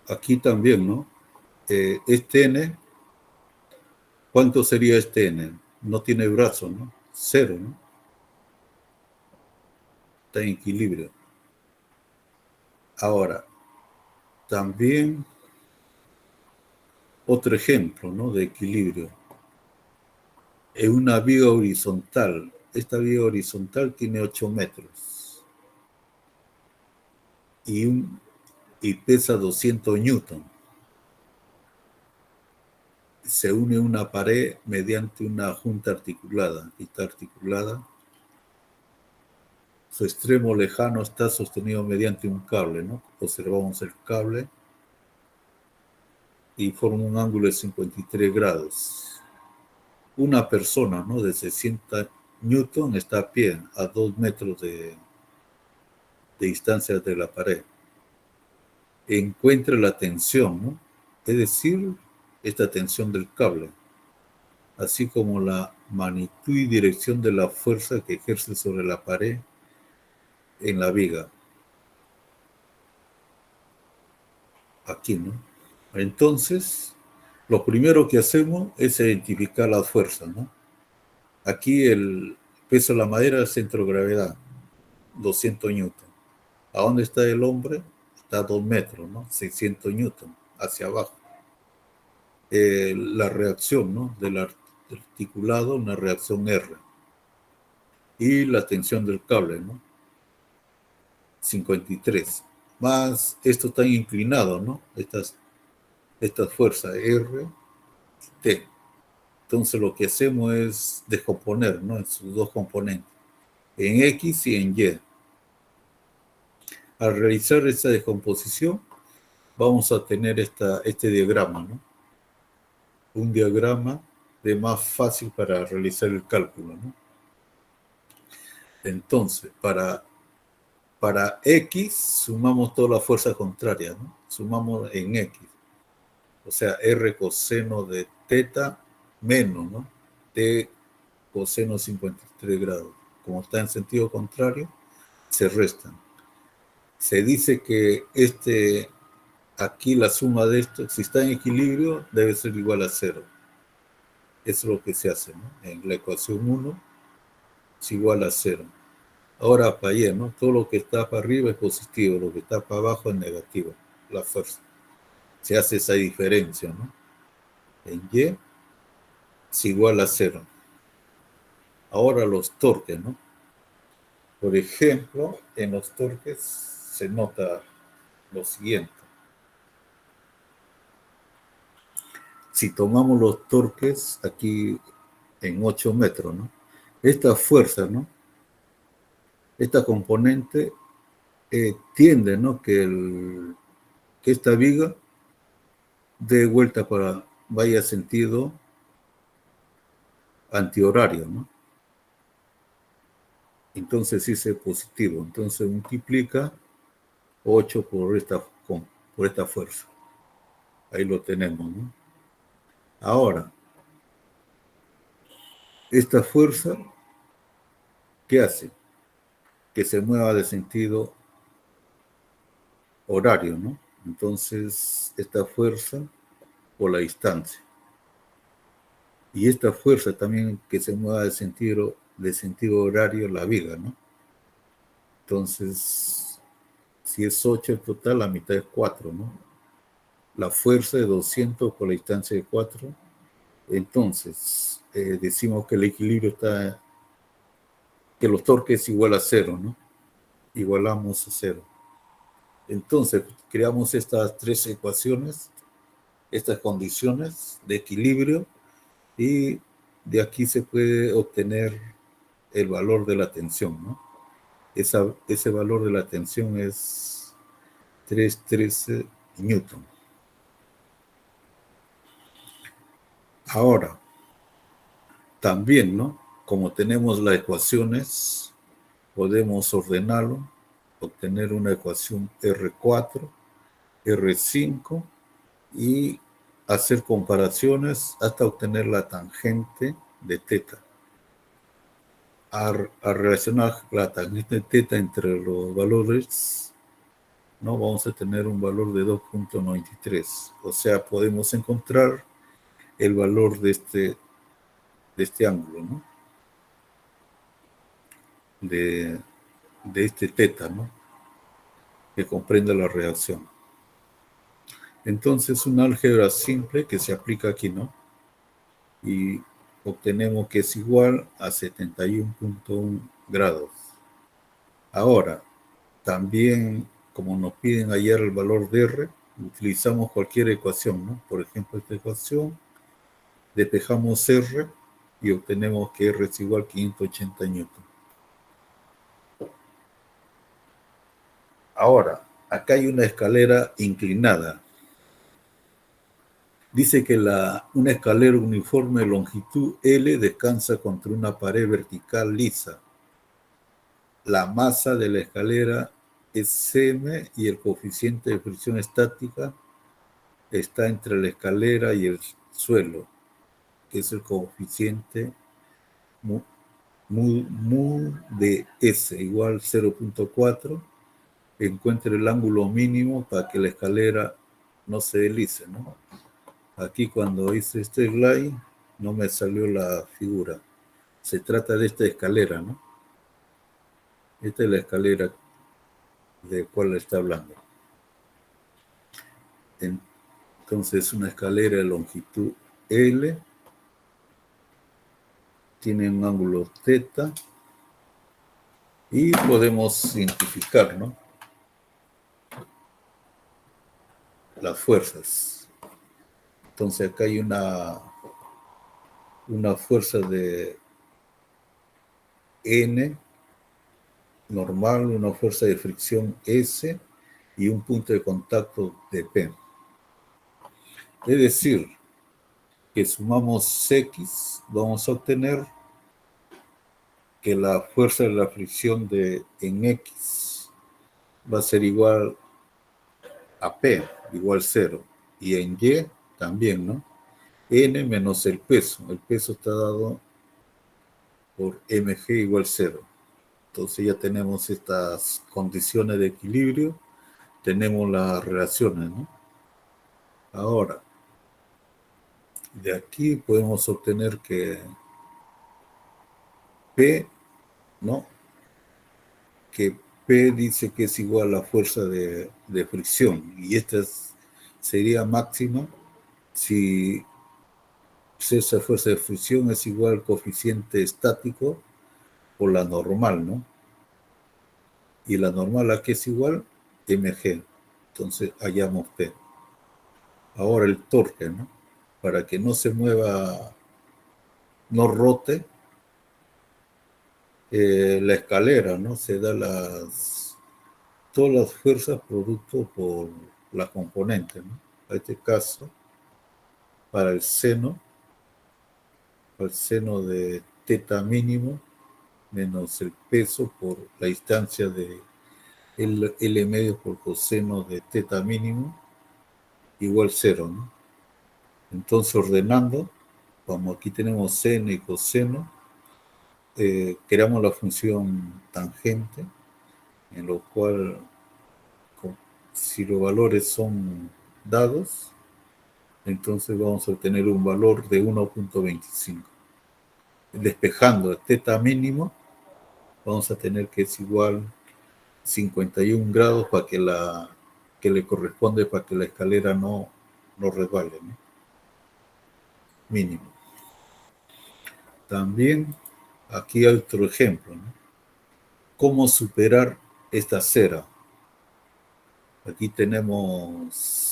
aquí también, ¿no? Este N, ¿cuánto sería este N? No tiene brazo, ¿no? 0, ¿no? Está en equilibrio. Ahora, también otro ejemplo, ¿no? De equilibrio. En una viga horizontal. Esta viga horizontal tiene 8 metros. Y pesa 200 newton. Se une una pared mediante una junta articulada. Está articulada. Su extremo lejano está sostenido mediante un cable, ¿no? Observamos el cable y forma un ángulo de 53 grados. Una persona, ¿no? De 60 newton está a pie, a 2 metros de distancia de la pared. Encuentra la tensión, ¿no? Es decir, esta tensión del cable, así como la magnitud y dirección de la fuerza que ejerce sobre la pared en la viga. Aquí, ¿no? Entonces, lo primero que hacemos es identificar las fuerzas, ¿no? Aquí el peso de la madera es centro de gravedad, 200 newton. ¿A dónde está el hombre? Está a 2 metros, ¿no? 600 newton, hacia abajo. La reacción, ¿no? Del articulado, una reacción R. Y la tensión del cable, ¿no? 53. Más esto está inclinado, ¿no? Estas fuerzas R, T. Entonces lo que hacemos es descomponer, ¿no? En sus dos componentes, en X y en Y. Al realizar esta descomposición, vamos a tener este diagrama, ¿no? Un diagrama de más fácil para realizar el cálculo, ¿no? Entonces, para X sumamos todas las fuerzas contrarias, ¿no? Sumamos en X. O sea, R coseno de teta menos, ¿no? T coseno 53 grados. Como está en sentido contrario, se restan. Se dice que aquí la suma de esto, si está en equilibrio, debe ser igual a 0. Eso es lo que se hace, ¿no? En la ecuación 1 es igual a 0. Ahora para Y, ¿no? Todo lo que está para arriba es positivo, lo que está para abajo es negativo, la fuerza. Se hace esa diferencia, ¿no? En Y es igual a 0. Ahora los torques, ¿no? Por ejemplo, en los torques se nota lo siguiente. Si tomamos los torques aquí en 8 metros, ¿no? Esta fuerza, ¿no? Esta componente tiende, ¿no? Que esta viga dé vuelta vaya sentido antihorario, ¿no? Entonces sí es positivo. Entonces multiplica 8 por esta fuerza. Ahí lo tenemos, ¿no? Ahora, esta fuerza, ¿qué hace? Que se mueva de sentido horario, ¿no? Entonces, esta fuerza por la distancia. Y esta fuerza también que se mueva de sentido horario la viga, ¿no? Entonces, si es 8 en total, la mitad es 4, ¿no? La fuerza de 200 por la distancia de 4. Entonces, decimos que el equilibrio está, que los torques es igual a 0, ¿no? Igualamos a 0. Entonces, creamos estas 3 ecuaciones, estas condiciones de equilibrio, y de aquí se puede obtener el valor de la tensión, ¿no? Ese valor de la tensión es 313 newton. Ahora, también, ¿no? Como tenemos las ecuaciones, podemos ordenarlo obtener una ecuación R4, R5 y hacer comparaciones hasta obtener la tangente de teta. A relacionar la tangente de teta entre los valores, ¿no? Vamos a tener un valor de 2.93. O sea, podemos encontrar el valor de este ángulo, ¿no? De este teta, ¿no? Que comprende la reacción. Entonces, una álgebra simple que se aplica aquí, ¿no? Y obtenemos que es igual a 71.1 grados. Ahora, también, como nos piden hallar el valor de R, utilizamos cualquier ecuación, ¿no? Por ejemplo, esta ecuación, despejamos R y obtenemos que R es igual a 580 newton. Ahora, acá hay una escalera inclinada. Dice que una escalera uniforme de longitud L descansa contra una pared vertical lisa. La masa de la escalera es cm y el coeficiente de fricción estática está entre la escalera y el suelo, que es el coeficiente mu de S igual 0.4. Encuentre el ángulo mínimo para que la escalera no se deslice, ¿no? Aquí cuando hice este slide no me salió la figura. Se trata de esta escalera, ¿no? Esta es la escalera de cuál está hablando. Entonces, una escalera de longitud L tiene un ángulo θ y podemos identificar, ¿no? Las fuerzas. Entonces, acá hay una fuerza de N normal, una fuerza de fricción S y un punto de contacto de P. Es decir, que sumamos X, vamos a obtener que la fuerza de la fricción en X va a ser igual a P, igual 0. Y en Y también, ¿no? N menos el peso. El peso está dado por mg igual 0. Entonces ya tenemos estas condiciones de equilibrio, tenemos las relaciones, ¿no? Ahora, de aquí podemos obtener que P, ¿no? Que P dice que es igual a la fuerza de fricción, y esta sería máxima si esa fuerza de fricción es igual al coeficiente estático por la normal, ¿no? Y la normal aquí es igual mg. Entonces hallamos P. Ahora el torque, ¿no? Para que no se mueva, no rote la escalera, ¿no? Se da todas las fuerzas producto por la componente, ¿no? En este caso, para el seno de θ mínimo menos el peso por la distancia de L medio por coseno de θ mínimo igual 0, ¿no? Entonces ordenando, como aquí tenemos seno y coseno, creamos la función tangente, en lo cual si los valores son dados, entonces vamos a obtener un valor de 1.25. Despejando el θ mínimo, vamos a tener que es igual 51 grados para que le corresponde para que la escalera no resbale, ¿no? Mínimo. También aquí hay otro ejemplo, ¿no? ¿Cómo superar esta cera? Aquí tenemos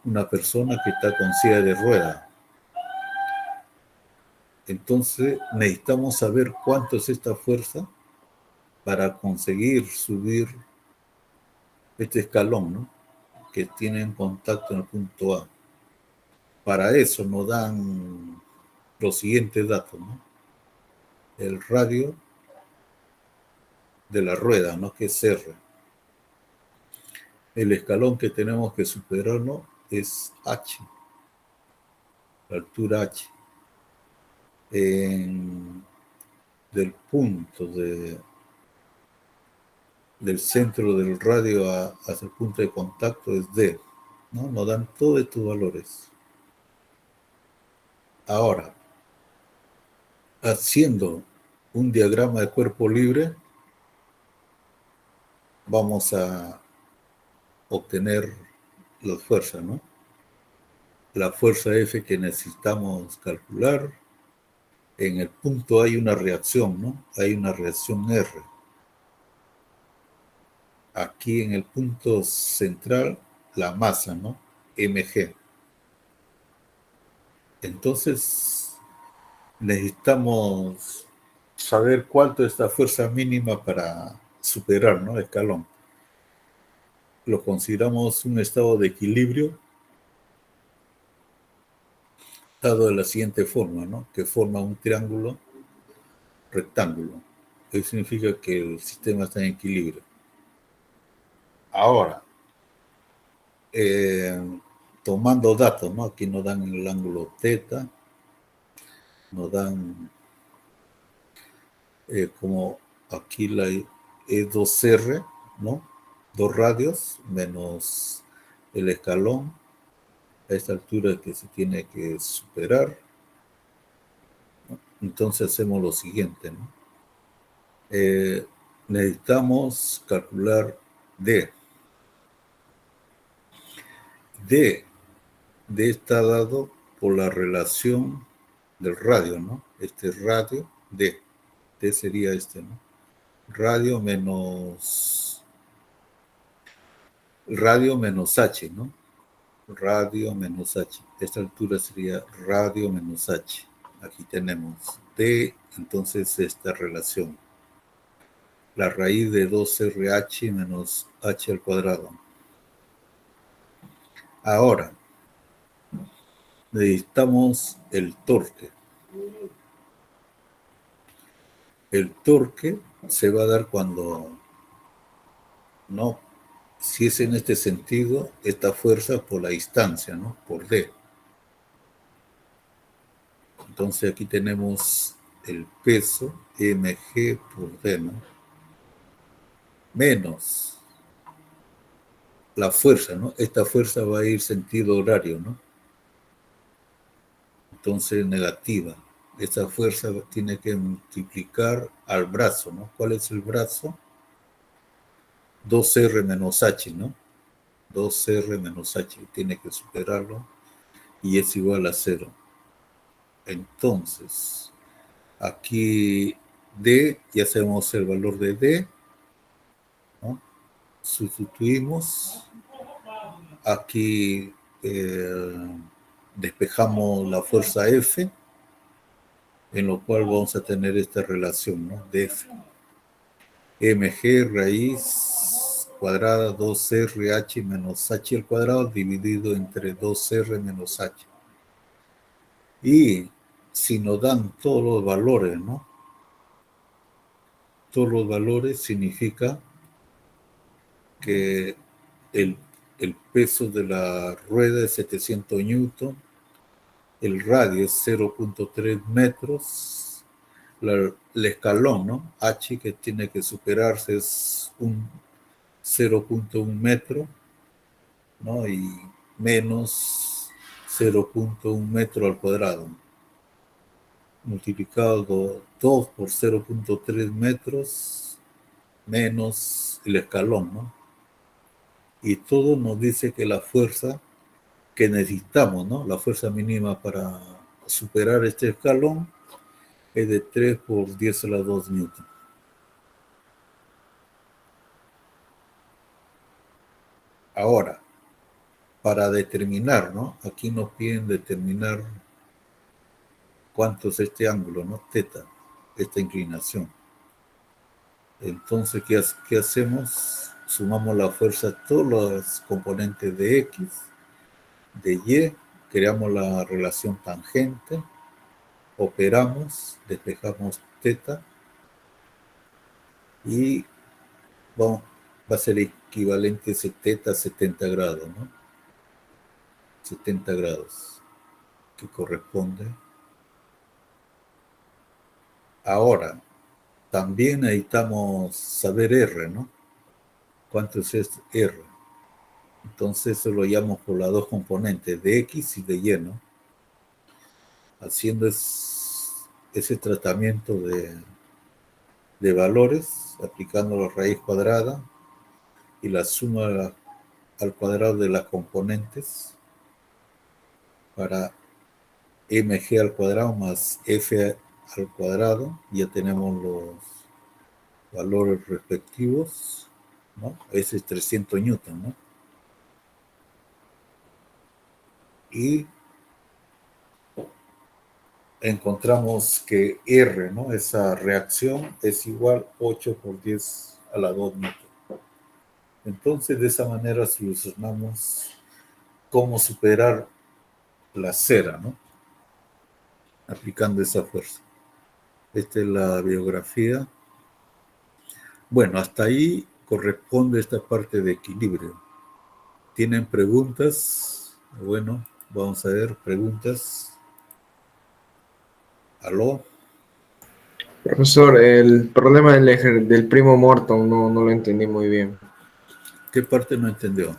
una persona que está con silla de rueda. Entonces necesitamos saber cuánto es esta fuerza para conseguir subir este escalón, ¿no? Que tiene en contacto en el punto A. Para eso nos dan los siguientes datos, ¿no? El radio de la rueda, ¿no? Que es R. El escalón que tenemos que superar, ¿no? Es H, la altura H. Del punto del centro del radio hacia el punto de contacto es D, ¿no? Nos dan todos estos valores. Ahora, haciendo un diagrama de cuerpo libre, vamos a obtener las fuerzas, ¿no? La fuerza F que necesitamos calcular. En el punto hay una reacción, ¿no? Hay una reacción R. Aquí en el punto central, la masa, ¿no? mg. Entonces, necesitamos saber cuánto es la fuerza mínima para superar, ¿no? El escalón. Lo consideramos un estado de equilibrio dado de la siguiente forma, ¿no? Que forma un triángulo rectángulo. Eso significa que el sistema está en equilibrio. Ahora, tomando datos, ¿no? Aquí nos dan el ángulo θ, nos dan como aquí la E2R, ¿no? 2 radios menos el escalón a esta altura que se tiene que superar. Entonces hacemos lo siguiente, ¿no? Necesitamos calcular D. D está dado por la relación del radio, ¿no? Este radio D. D sería este, ¿no? Radio menos H, ¿no? Radio menos H. Esta altura sería radio menos H. Aquí tenemos D, entonces esta relación. La raíz de 2RH menos H al cuadrado. Ahora, necesitamos el torque. El torque se va a dar cuando, no, si es en este sentido, esta fuerza por la distancia, ¿no? Por D. Entonces aquí tenemos el peso mg por D, ¿no? Menos la fuerza, ¿no? Esta fuerza va a ir sentido horario, ¿no? Entonces negativa. Esta fuerza tiene que multiplicar al brazo, ¿no? ¿Cuál es el brazo? 2R menos H, ¿no? 2R menos H. Tiene que superarlo y es igual a 0. Entonces, aquí D, ya sabemos el valor de D, ¿no? Sustituimos. Aquí despejamos la fuerza F, en lo cual vamos a tener esta relación, ¿no? De F. mg raíz cuadrada 2RH menos H al cuadrado dividido entre 2R menos H. Y si nos dan todos los valores, ¿no? Todos los valores significa que el peso de la rueda es 700 newton, el radio es 0.3 metros, el escalón, ¿no? H que tiene que superarse es un 0.1 metro, ¿no? Y menos 0.1 metro al cuadrado. Multiplicado 2 por 0.3 metros menos el escalón, ¿no? Y todo nos dice que la fuerza que necesitamos, ¿no? La fuerza mínima para superar este escalón es de 3 por 10 a la 2 newton. Ahora, para determinar, ¿no? Aquí nos piden determinar cuánto es este ángulo, ¿no? Θ, esta inclinación. Entonces, ¿qué hacemos? Sumamos la fuerza a todos los componentes de X, de Y, creamos la relación tangente, operamos, despejamos θ y va a ser equivalente 70 a 70 grados, ¿no? 70 grados, que corresponde. Ahora, también necesitamos saber R, ¿no? ¿Cuánto es R? Entonces eso lo llamo por las dos componentes, de X y de Y, ¿no? Haciendo ese tratamiento de valores, aplicando la raíz cuadrada y la suma al cuadrado de las componentes para mg al cuadrado más f al cuadrado. Ya tenemos los valores respectivos, ¿no? Ese es 300 newton, ¿no? Y encontramos que R, ¿no? Esa reacción es igual 8 por 10 a la 2 newton. Entonces, de esa manera solucionamos cómo superar la cera, ¿no? Aplicando esa fuerza. Esta es la biografía. Bueno, hasta ahí corresponde esta parte de equilibrio. ¿Tienen preguntas? Bueno, vamos a ver preguntas. ¿Aló? Profesor, el problema del primo Morton no lo entendí muy bien. ¿Qué parte no entendió?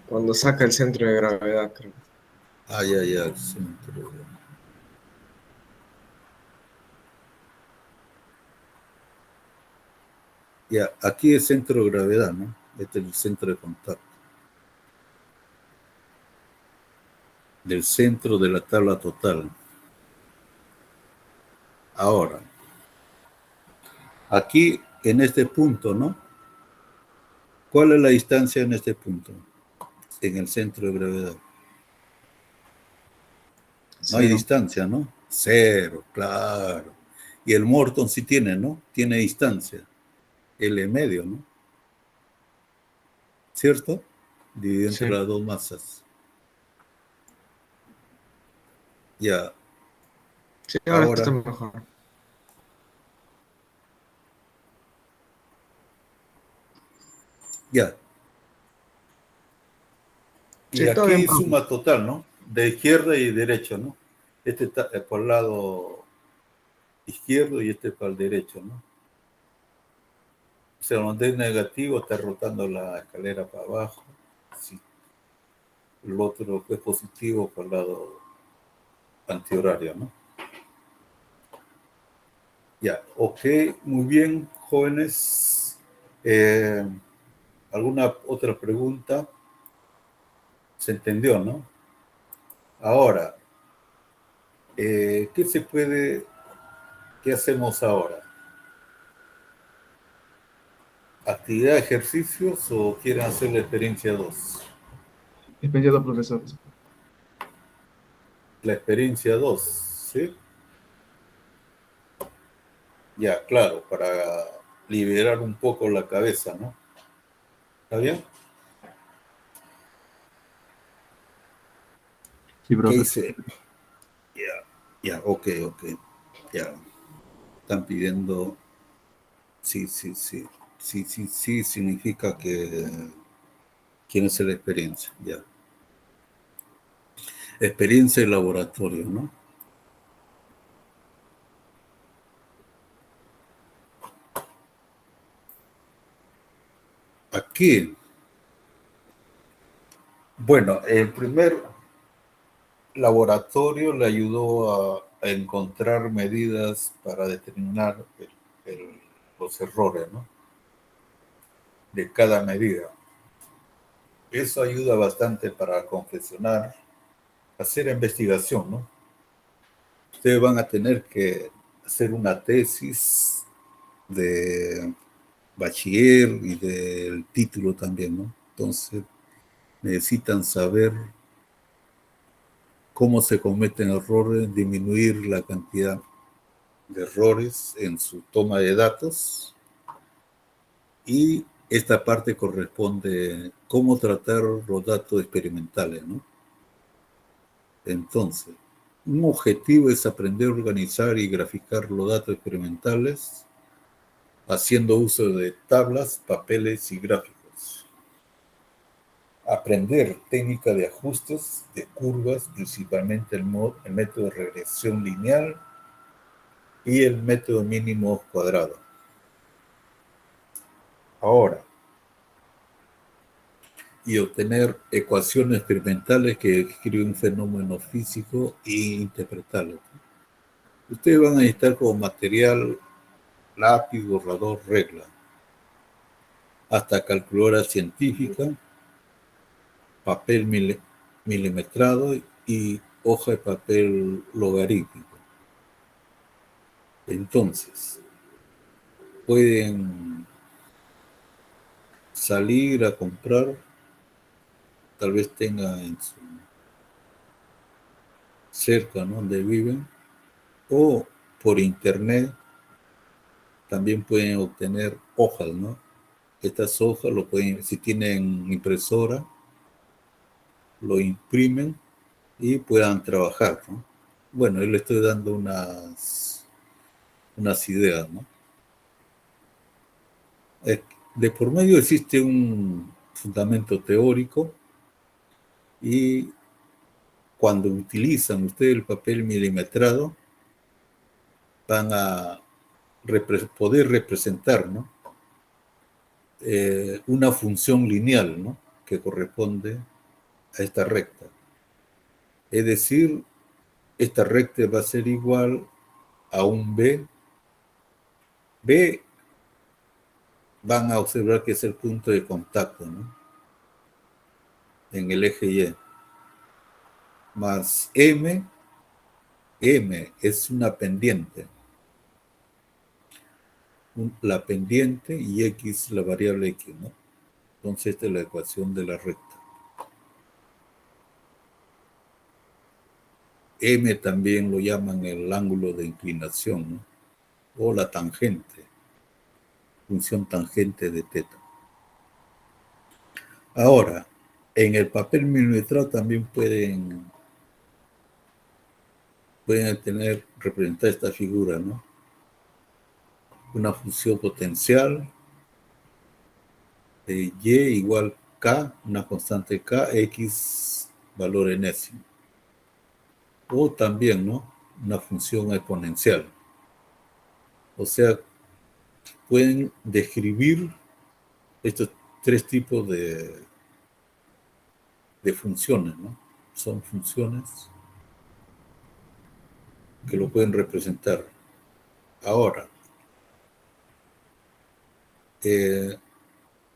Cuando saca el centro de gravedad, creo. Ah, ya, el centro. Ya, aquí es centro de gravedad, ¿no? Este es el centro de contacto. Del centro de la tabla total. Ahora, aquí en este punto, ¿no? ¿Cuál es la distancia en este punto? En el centro de gravedad. No hay distancia, ¿no? 0, claro. Y el Morton sí tiene, ¿no? Tiene distancia. L medio, ¿no? ¿Cierto? Dividido entre las dos masas. Ya. Sí, ahora está mejor. Ya. Y Sí, aquí bien, suma total, ¿no? De izquierda y derecha, ¿no? Este está por el lado izquierdo y este para el derecho, ¿no? O sea, donde es negativo está rotando la escalera para abajo. Sí. El otro es positivo por el lado antihorario, ¿no? Ya, ok, muy bien, jóvenes. ¿Alguna otra pregunta? ¿Se entendió, no? Ahora, ¿qué hacemos ahora? ¿Actividad de ejercicios o quieren hacer la experiencia 2? Experiencia 2, profesor. La experiencia 2, ¿sí? Ya, claro, para liberar un poco la cabeza, ¿no? ¿Está bien? Sí, profe. ¿Qué dice? Ya, ok. Ya. Están pidiendo... Sí, significa que quieren hacer la experiencia, ya. Experiencia de laboratorio, ¿no? Aquí, bueno, el primer laboratorio le ayudó a encontrar medidas para determinar los errores, ¿no? De cada medida. Eso ayuda bastante para confeccionar, hacer investigación, ¿no? Ustedes van a tener que hacer una tesis de bachiller y del título también, ¿no? Entonces, necesitan saber cómo se cometen errores, disminuir la cantidad de errores en su toma de datos. Y esta parte corresponde cómo tratar los datos experimentales, ¿no? Entonces, un objetivo es aprender a organizar y graficar los datos experimentales haciendo uso de tablas, papeles y gráficos. Aprender técnica de ajustes de curvas, principalmente el método de regresión lineal y el método mínimo cuadrado. Ahora, y obtener ecuaciones experimentales que describen un fenómeno físico e interpretarlo. Ustedes van a necesitar como material lápiz, borrador, regla, hasta calculadora científica, papel milimetrado y hoja de papel logarítmico. Entonces, pueden salir a comprar, tal vez tengan en su cerca, ¿no?, donde viven, o por internet también pueden obtener hojas, ¿no? Estas hojas lo pueden, si tienen impresora, lo imprimen y puedan trabajar, ¿no? Bueno, yo le estoy dando unas ideas, ¿no? De por medio existe un fundamento teórico y cuando utilizan ustedes el papel milimetrado van a poder representar, ¿no?, una función lineal, ¿no?, que corresponde a esta recta. Es decir, esta recta va a ser igual a un B. B van a observar que es el punto de contacto, ¿no?, en el eje Y. Más M es una pendiente. La pendiente y X la variable X, ¿no? Entonces esta es la ecuación de la recta. M también lo llaman el ángulo de inclinación, ¿no?, o la tangente, función tangente de teta. Ahora, en el papel milimetrado también pueden representar esta figura, ¿no? Una función potencial de Y igual K, una constante K, X valor enésimo. O también, ¿no?, una función exponencial. O sea, pueden describir estos tres tipos de funciones, ¿no? Son funciones que lo pueden representar. Ahora,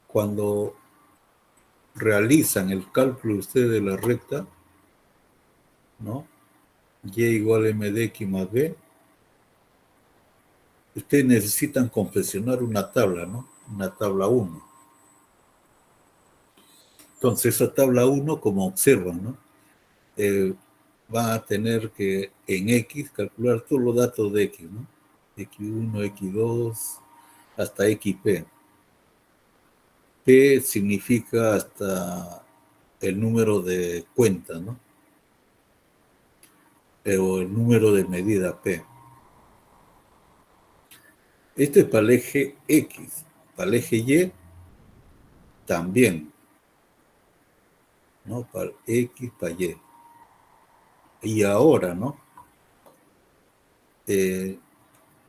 cuando realizan el cálculo ustedes de la recta, ¿no?, Y igual a M de X más B, ustedes necesitan confeccionar una tabla, ¿no?, una tabla 1. Entonces, esa tabla 1, como observan, ¿no?, van a tener que en X calcular todos los datos de X, ¿no?, X1, X2, hasta XP. P significa hasta el número de cuenta, ¿no?, o el número de medida P. Este es para el eje X. Para el eje Y también, ¿no?, para X, para Y. Y ahora, ¿no?,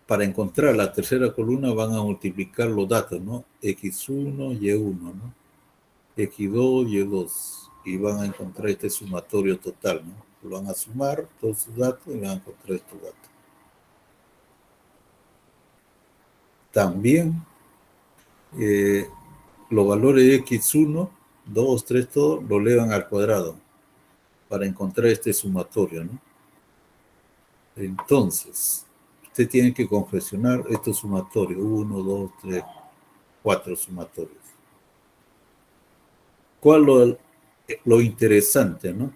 para encontrar la tercera columna van a multiplicar los datos, ¿no?, X1, Y1, ¿no?, X2, Y2. Y van a encontrar este sumatorio total, ¿no? Lo van a sumar todos sus datos y van a encontrar estos datos. También los valores de X1, 2, 3, todo, lo elevan al cuadrado para encontrar este sumatorio, ¿no? Entonces, usted tiene que confeccionar estos sumatorios, 1, 2, 3, 4 sumatorios. ¿Cuál lo interesante, no?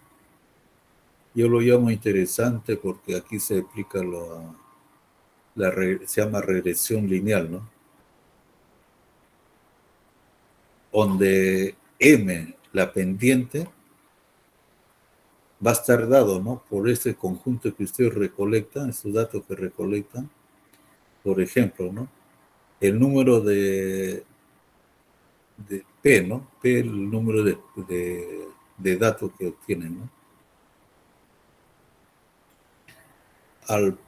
Yo lo llamo interesante porque aquí se explica se llama regresión lineal, ¿no? Donde M, la pendiente, va a estar dado, ¿no?, por este conjunto que ustedes recolectan, estos datos que recolectan. Por ejemplo, ¿no?, el número de P, ¿no? P, el número de datos que obtienen, ¿no? Al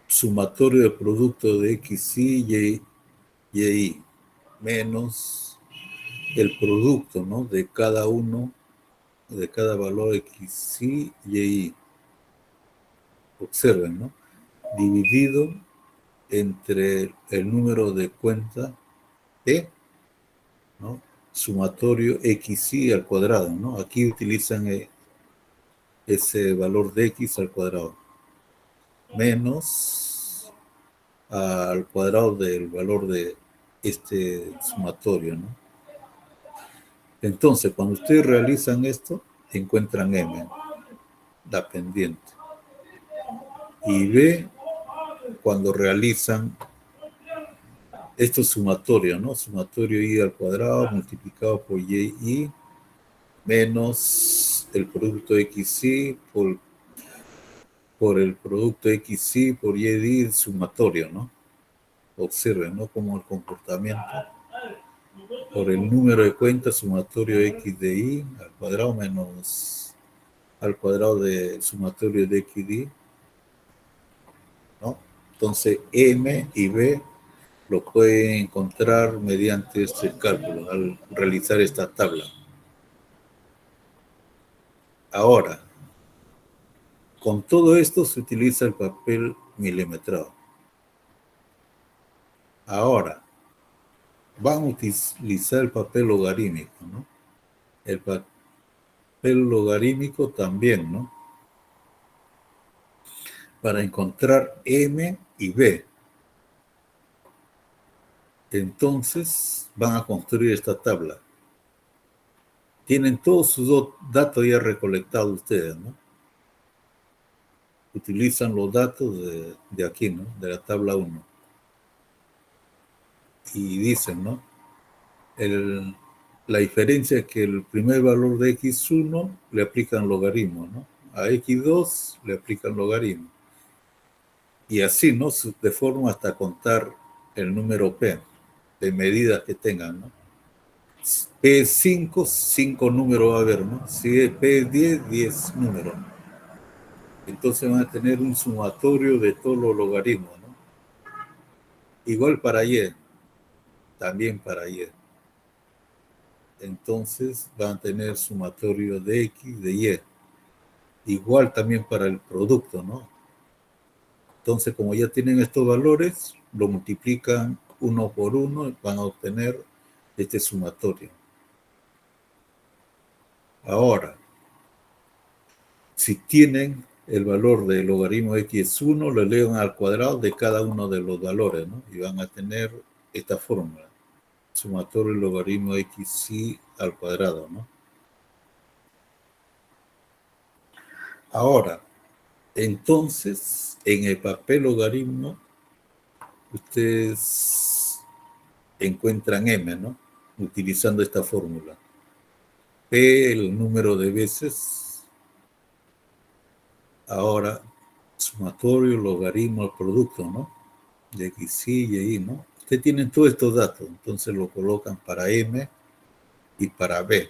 sumatorio de producto de XY, Y, menos el producto, ¿no? De cada uno, de cada valor XY, Y. Observen, ¿no? Dividido entre el número de cuenta P, ¿no? Sumatorio XY al cuadrado, ¿no? Aquí utilizan ese valor de X al cuadrado, menos al cuadrado del valor de este sumatorio, ¿no? Entonces, cuando ustedes realizan esto, encuentran M, la pendiente. Y B, cuando realizan esto sumatorio, ¿no? Sumatorio Y al cuadrado multiplicado por Y menos el producto XY por el producto XY por Y sumatorio, ¿no? Observen, ¿no? Como el comportamiento por el número de cuentas sumatorio X de Y al cuadrado menos al cuadrado de sumatorio de X de Y, ¿no? Entonces M y B lo pueden encontrar mediante este cálculo al realizar esta tabla. Ahora, con todo esto se utiliza el papel milimetrado. Ahora, van a utilizar el papel logarítmico, ¿no? El papel logarítmico también, ¿no? Para encontrar M y B. Entonces, van a construir esta tabla. Tienen todos sus datos ya recolectados ustedes, ¿no? Utilizan los datos de aquí, ¿no? De la tabla 1. Y dicen, ¿no? La diferencia es que el primer valor de X1 le aplican logaritmo, ¿no? A X2 le aplican logaritmo. Y así, ¿no? De forma hasta contar el número P, de medidas que tengan, ¿no? P5, 5 números va a haber, ¿no? Si es P10, 10 números. Entonces van a tener un sumatorio de todos los logaritmos, ¿no? Igual para Y, también para Y. Entonces van a tener sumatorio de X, de Y. Igual también para el producto, ¿no? Entonces, como ya tienen estos valores, lo multiplican uno por uno y van a obtener este sumatorio. Ahora, si tienen el valor del logaritmo X es 1, lo elevan al cuadrado de cada uno de los valores, ¿no? Y van a tener esta fórmula. Sumatorio del logaritmo XY al cuadrado, ¿no? Ahora, entonces, en el papel logaritmo, ustedes encuentran M, ¿no? Utilizando esta fórmula. P, el número de veces. Ahora, sumatorio, logaritmo al producto, ¿no? De XY y Y, ¿no? Ustedes tienen todos estos datos, entonces lo colocan para M y para B.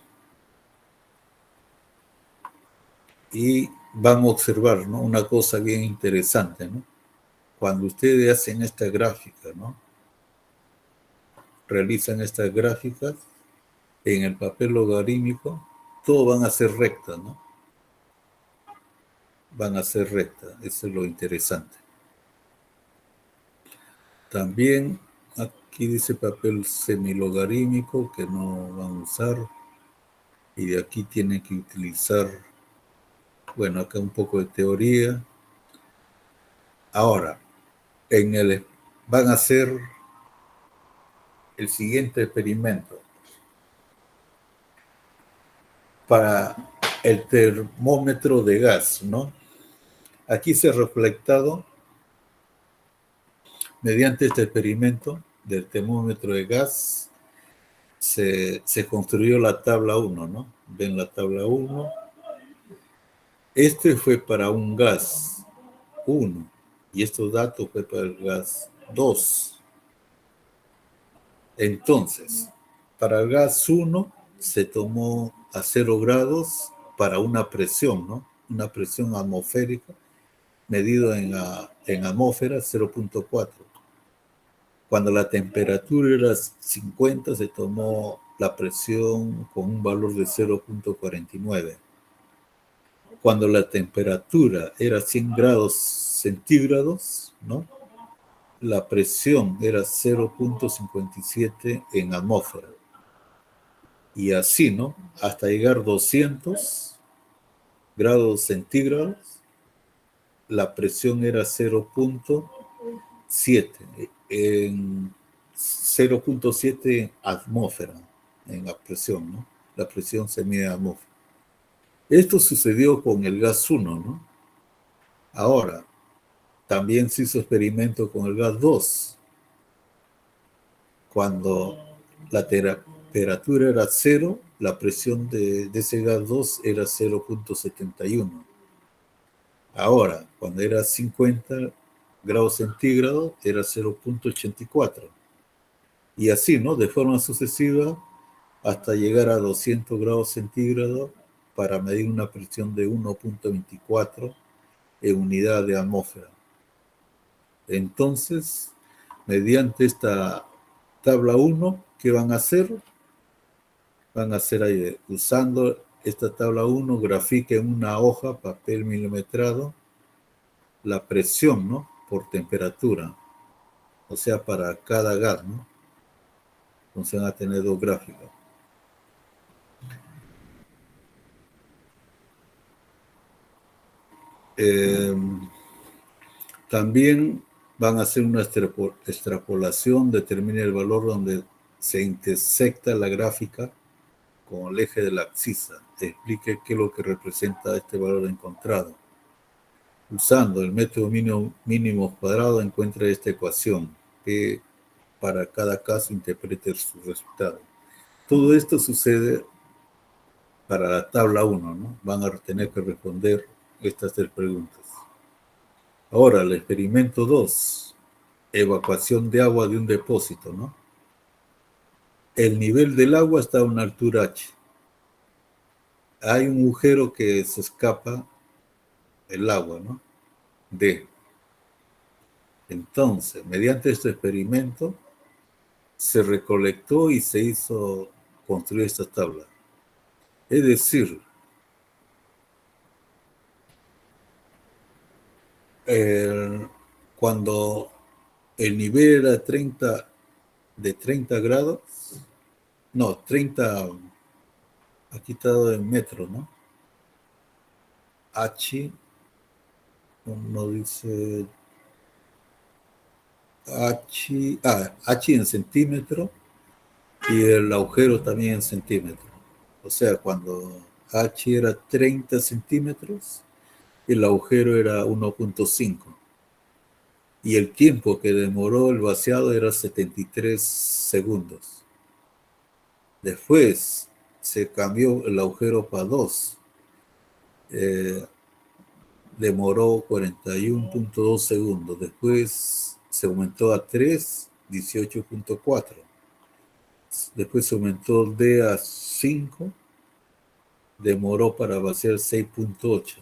Y van a observar, ¿no? Una cosa bien interesante, ¿no? Cuando ustedes hacen esta gráfica, ¿no? Realizan estas gráficas en el papel logarítmico, todo van a ser rectas, ¿no? Van a ser rectas, eso es lo interesante. También aquí dice papel semilogarítmico que no van a usar. Y de aquí tienen que utilizar, bueno, acá un poco de teoría. Ahora, van a hacer el siguiente experimento. Para el termómetro de gas, ¿no? Aquí se ha reflectado mediante este experimento del termómetro de gas, se construyó la tabla 1, ¿no? Ven la tabla 1. Este fue para un gas 1 y estos datos fue para el gas 2. Entonces, para el gas 1 se tomó a 0 grados para una presión, ¿no? Una presión atmosférica medido en atmósfera 0.4. Cuando la temperatura era 50, se tomó la presión con un valor de 0.49. Cuando la temperatura era 100 grados centígrados, ¿no? La presión era 0.57 en atmósfera. Y así, ¿no? Hasta llegar a 200 grados centígrados, la presión era 0.7, en 0.7 atmósfera, en la presión, ¿no? La presión se mide en atmósfera. Esto sucedió con el gas 1, ¿no? Ahora, también se hizo experimento con el gas 2. Cuando la temperatura era 0, la presión de ese gas 2 era 0.71. Ahora, cuando era 50 grados centígrados, era 0.84. Y así, ¿no? De forma sucesiva, hasta llegar a 200 grados centígrados para medir una presión de 1.24 en unidad de atmósfera. Entonces, mediante esta tabla 1, ¿qué van a hacer? Van a hacer ahí, usando esta tabla 1, grafiquen una hoja, papel milimetrado, la presión, ¿no? Por temperatura, o sea, para cada gas, ¿no? Entonces van a tener 2 gráficos. También van a hacer una extrapolación, determina el valor donde se intersecta la gráfica con el eje de la abscisa. Explique qué es lo que representa este valor encontrado. Usando el método mínimo cuadrado, encuentra esta ecuación que para cada caso interprete su resultado. Todo esto sucede para la tabla 1, ¿no? Van a tener que responder estas 3 preguntas. Ahora, el experimento 2, evacuación de agua de un depósito, ¿no? El nivel del agua está a una altura h. Hay un agujero que se escapa el agua, ¿no? D. Entonces, mediante este experimento, se recolectó y se hizo construir esta tabla. Es decir, cuando el nivel era de 30 grados, no, 30, aquí está en metros, ¿no? H, uno dice H en centímetro y el agujero también en centímetro. O sea, cuando H era 30 centímetros, el agujero era 1.5. Y el tiempo que demoró el vaciado era 73 segundos. Después se cambió el agujero para 2. Demoró 41.2 segundos. Después se aumentó a 3, 18.4. Después se aumentó D a 5. Demoró para vaciar 6.8.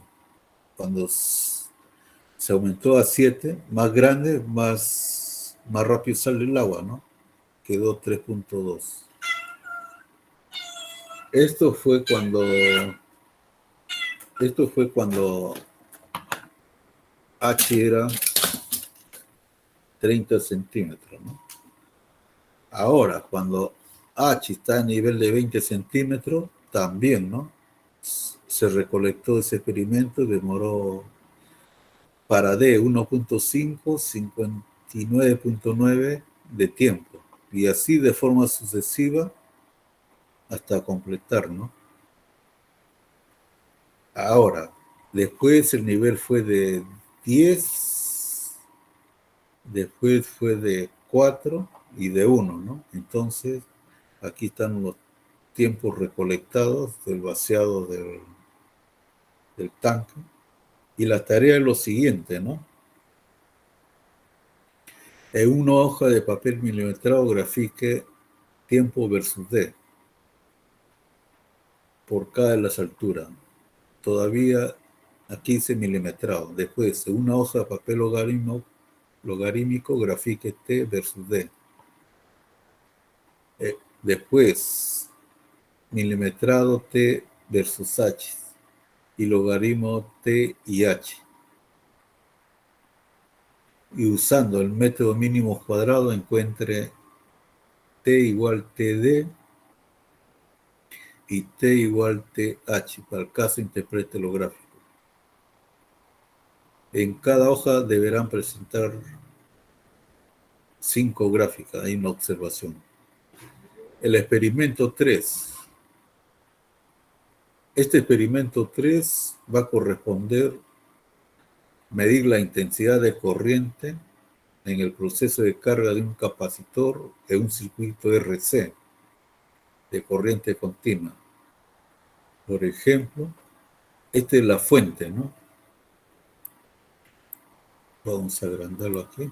Cuando se aumentó a 7, más grande, más rápido sale el agua, ¿no? Quedó 3.2. Esto fue cuando H era 30 centímetros, ¿no? Ahora, cuando H está a nivel de 20 centímetros, también, ¿no? Se recolectó ese experimento, demoró para D 1.5, 59.9 de tiempo. Y así de forma sucesiva hasta completar, ¿no? Ahora, después el nivel fue de 10, después fue de 4 y de 1, ¿no? Entonces, aquí están los tiempos recolectados del vaciado del tanque. Y la tarea es lo siguiente, ¿no? En una hoja de papel milimetrado grafique tiempo versus D, por cada de las alturas. Todavía aquí dice milimetrado. Después, en una hoja de papel logarítmico, grafique T versus D. Después, milimetrado T versus H y logaritmo T y H. Y usando el método mínimo cuadrado encuentre T igual TD y T igual TH. Para el caso interprete lo gráfico. En cada hoja deberán presentar 5 gráficas. Hay una observación. El experimento 3. Este experimento 3 va a corresponder medir la intensidad de corriente en el proceso de carga de un capacitor en un circuito RC de corriente continua. Por ejemplo, esta es la fuente, ¿no? Vamos a agrandarlo aquí.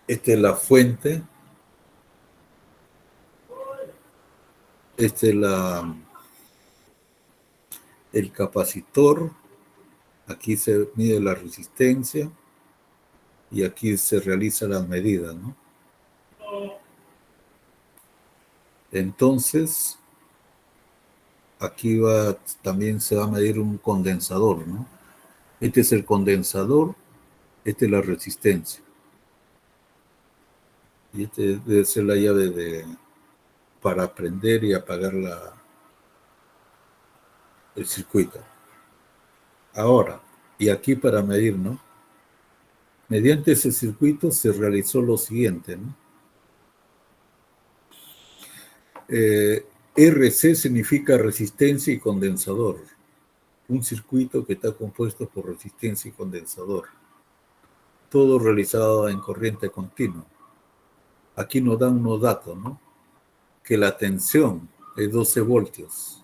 Esta es la fuente. Este es el capacitor. Aquí se mide la resistencia y aquí se realiza las medidas, ¿no? Entonces, aquí también se va a medir un condensador, ¿no? Este es el condensador, esta es la resistencia. Y este debe ser la llave para prender y apagar el circuito. Ahora, y aquí para medir, ¿no? Mediante ese circuito se realizó lo siguiente, ¿no? RC significa resistencia y condensador. Un circuito que está compuesto por resistencia y condensador. Todo realizado en corriente continua. Aquí nos dan unos datos, ¿no? Que la tensión es 12 voltios.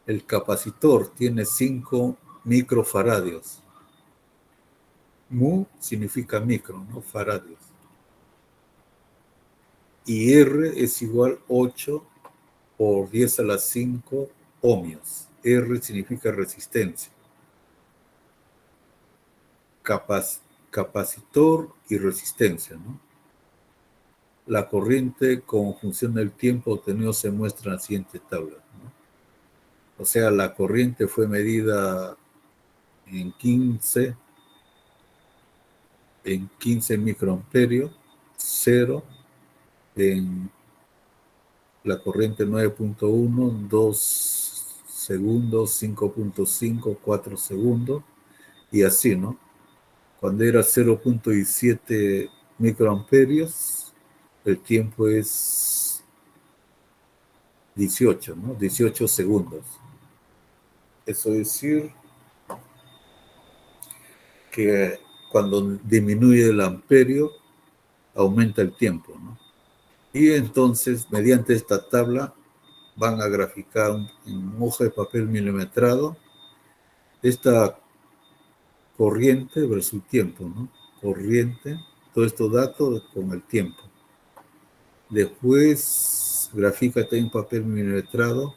El capacitor tiene 5 microfaradios. Mu significa micro, ¿no? Faradios. Y R es igual 8 por 10 a la 5 ohmios. R significa resistencia. Capacitor y resistencia, ¿no? La corriente con función del tiempo obtenido se muestra en la siguiente tabla, ¿no? O sea, la corriente fue medida en 15 microamperios, 0 en la corriente 9.1, 2 segundos, 5.5, 4 segundos, y así, ¿no? Cuando era 0.17 microamperios, el tiempo es 18, ¿no? 18 segundos. Eso es decir que cuando disminuye el amperio, aumenta el tiempo, ¿no? Y entonces, mediante esta tabla, van a graficar en hoja de papel milimetrado esta corriente versus tiempo, ¿no? Corriente, todos estos datos con el tiempo. Después, grafica en papel milimetrado.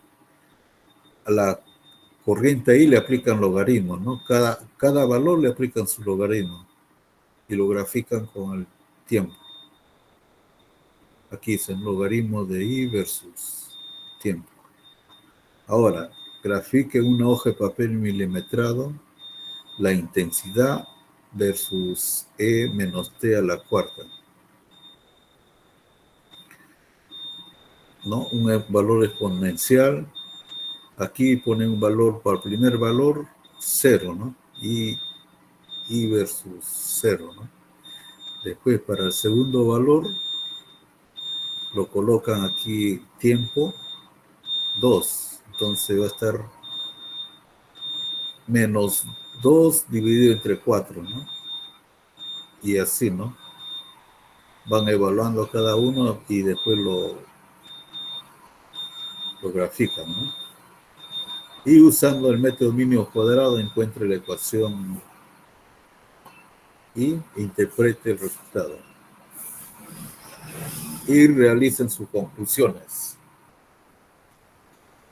A la corriente ahí le aplican logaritmos, ¿no? Cada valor le aplican su logaritmo y lo grafican con el tiempo. Aquí es el logaritmo de I versus tiempo. Ahora, grafique en una hoja de papel milimetrado la intensidad versus E menos T a la cuarta, ¿no? Un valor exponencial. Aquí pone un valor para el primer valor, 0, ¿no? I versus 0, ¿no? Después, para el segundo valor, lo colocan aquí tiempo, 2. Entonces va a estar menos 2 dividido entre 4, ¿no? Y así, ¿no? Van evaluando cada uno y después lo grafican, ¿no? Y usando el método mínimo cuadrado encuentra la ecuación y interprete el resultado. Y realicen sus conclusiones.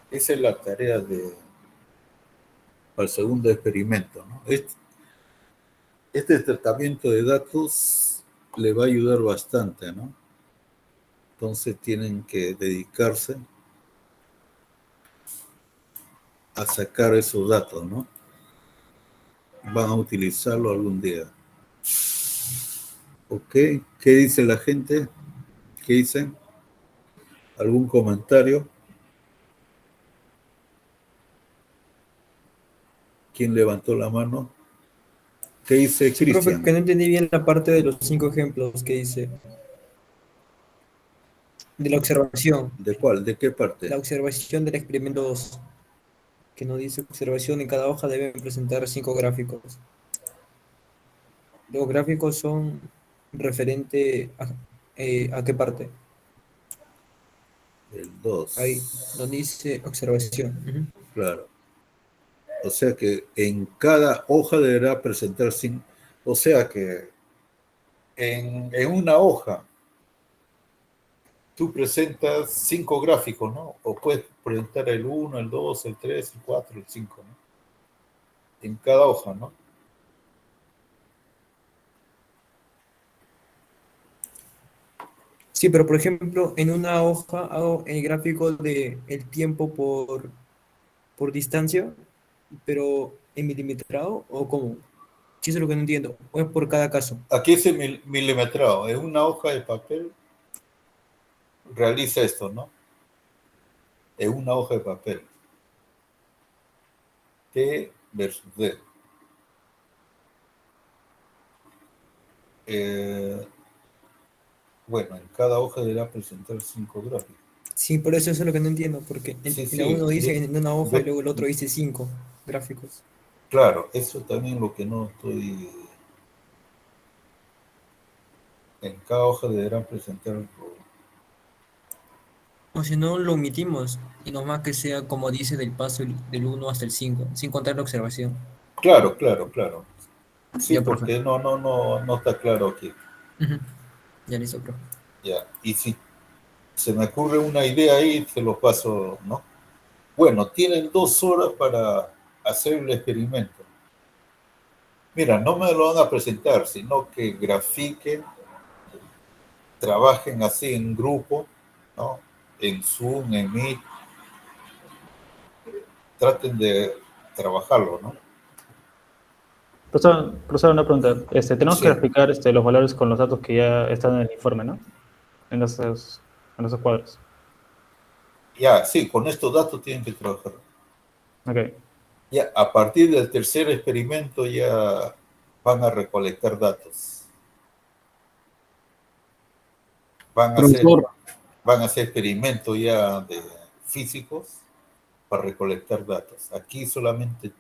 Esa es la tarea para el segundo experimento, ¿no? Este tratamiento de datos le va a ayudar bastante, ¿no? Entonces tienen que dedicarse a sacar esos datos, ¿no? Van a utilizarlo algún día. ¿Ok? ¿Qué dice la gente? ¿Qué dicen? ¿Algún comentario? ¿Quién levantó la mano? ¿Qué dice Sí, profe, Cristian? que no entendí bien la parte de los 5 ejemplos que dice. De la observación. ¿De cuál? ¿De qué parte? La observación del experimento 2. Que nos dice observación en cada hoja deben presentar 5 gráficos. Los gráficos son referente a qué parte. El 2. Ahí, donde dice observación. Claro. O sea que en cada hoja deberá presentar 5. O sea que en una hoja tú presentas 5 gráficos, ¿no? O puedes presentar el 1, el 2, el 3, el 4, el 5, ¿no? En cada hoja, ¿no? Sí, pero por ejemplo, en una hoja hago el gráfico de el tiempo por distancia, pero en milimetrado o cómo. Sí, eso es lo que no entiendo. O es por cada caso. Aquí es el milimetrado. En una hoja de papel realiza esto, ¿no? En una hoja de papel. T versus D. Bueno, en cada hoja deberá presentar 5 gráficos. Sí, por eso es lo que no entiendo, porque Sí, en la uno dice en una hoja y Ve- luego el otro dice 5 gráficos. Claro, eso también lo que no estoy... En cada hoja deberán presentar... O si no, lo omitimos y nomás que sea como dice del paso del 1 hasta el 5 sin contar la observación. Claro, claro, claro. Sí, Ya, profe. porque no está claro aquí. Ujú. Ya listo, profe. Ya, y si se me ocurre una idea ahí, se lo paso, ¿no? Bueno, tienen 2 horas para hacer el experimento. Mira, no me lo van a presentar, sino que grafiquen, trabajen así en grupo, ¿no? En Zoom, en Meet, traten de trabajarlo, ¿no? Profesor, una pregunta. Tenemos Sí. que graficar los valores con los datos que ya están en el informe, ¿no? En esos cuadros. Ya, sí, con estos datos tienen que trabajar. Ok. Ya, a partir del tercer experimento ya van a recolectar datos. Van a hacer experimentos ya de físicos para recolectar datos. Aquí solamente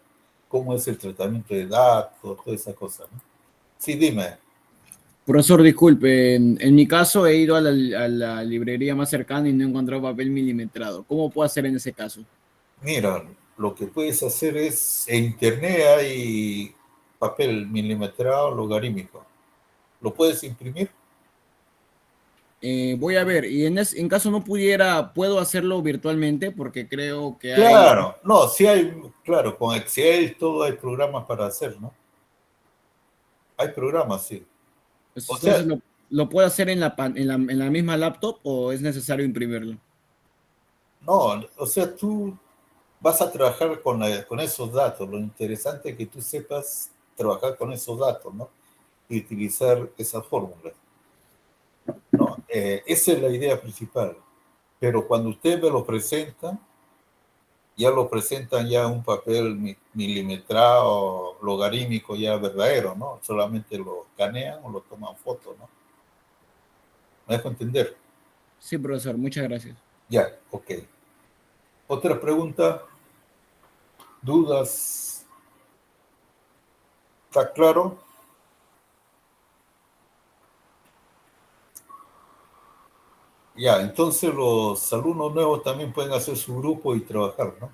cómo es el tratamiento de datos, toda esa cosa, ¿no? Sí, dime. Profesor, disculpe, en mi caso he ido a la librería más cercana y no he encontrado papel milimetrado. ¿Cómo puedo hacer en ese caso? Mira, lo que puedes hacer es, en internet hay papel milimetrado logarítmico. ¿Lo puedes imprimir? Voy a ver, y en caso no pudiera, puedo hacerlo virtualmente porque creo que hay... Claro, no, sí hay, claro, con Excel todo hay programas para hacer, ¿no? Hay programas, sí. Pues O entonces, sea, ¿lo puedo hacer en la misma laptop o es necesario imprimirlo? no, o sea, tú vas a trabajar con esos datos. Lo interesante es que tú sepas trabajar con esos datos, ¿no? Y utilizar esas fórmulas, ¿no? Esa es la idea principal. Pero cuando usted me lo presenta, ya lo presentan ya un papel milimetrado, logarítmico ya verdadero, ¿no? Solamente lo escanean o lo toman foto, ¿no? ¿Me dejo entender? Sí, profesor, muchas gracias. Ya, ok. Otra pregunta, dudas, ¿está claro? Ya, entonces los alumnos nuevos también pueden hacer su grupo y trabajar, ¿no?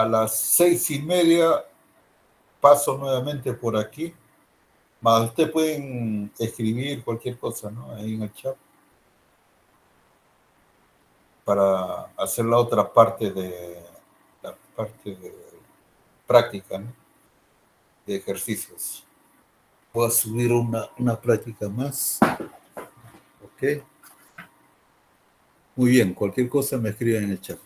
a las 6:30 paso nuevamente por aquí. Más ustedes pueden escribir cualquier cosa, ¿no? Ahí en el chat. Para hacer la otra parte de práctica, ¿no? De ejercicios. Voy a subir una práctica más. Ok. Muy bien, cualquier cosa me escriben en el chat.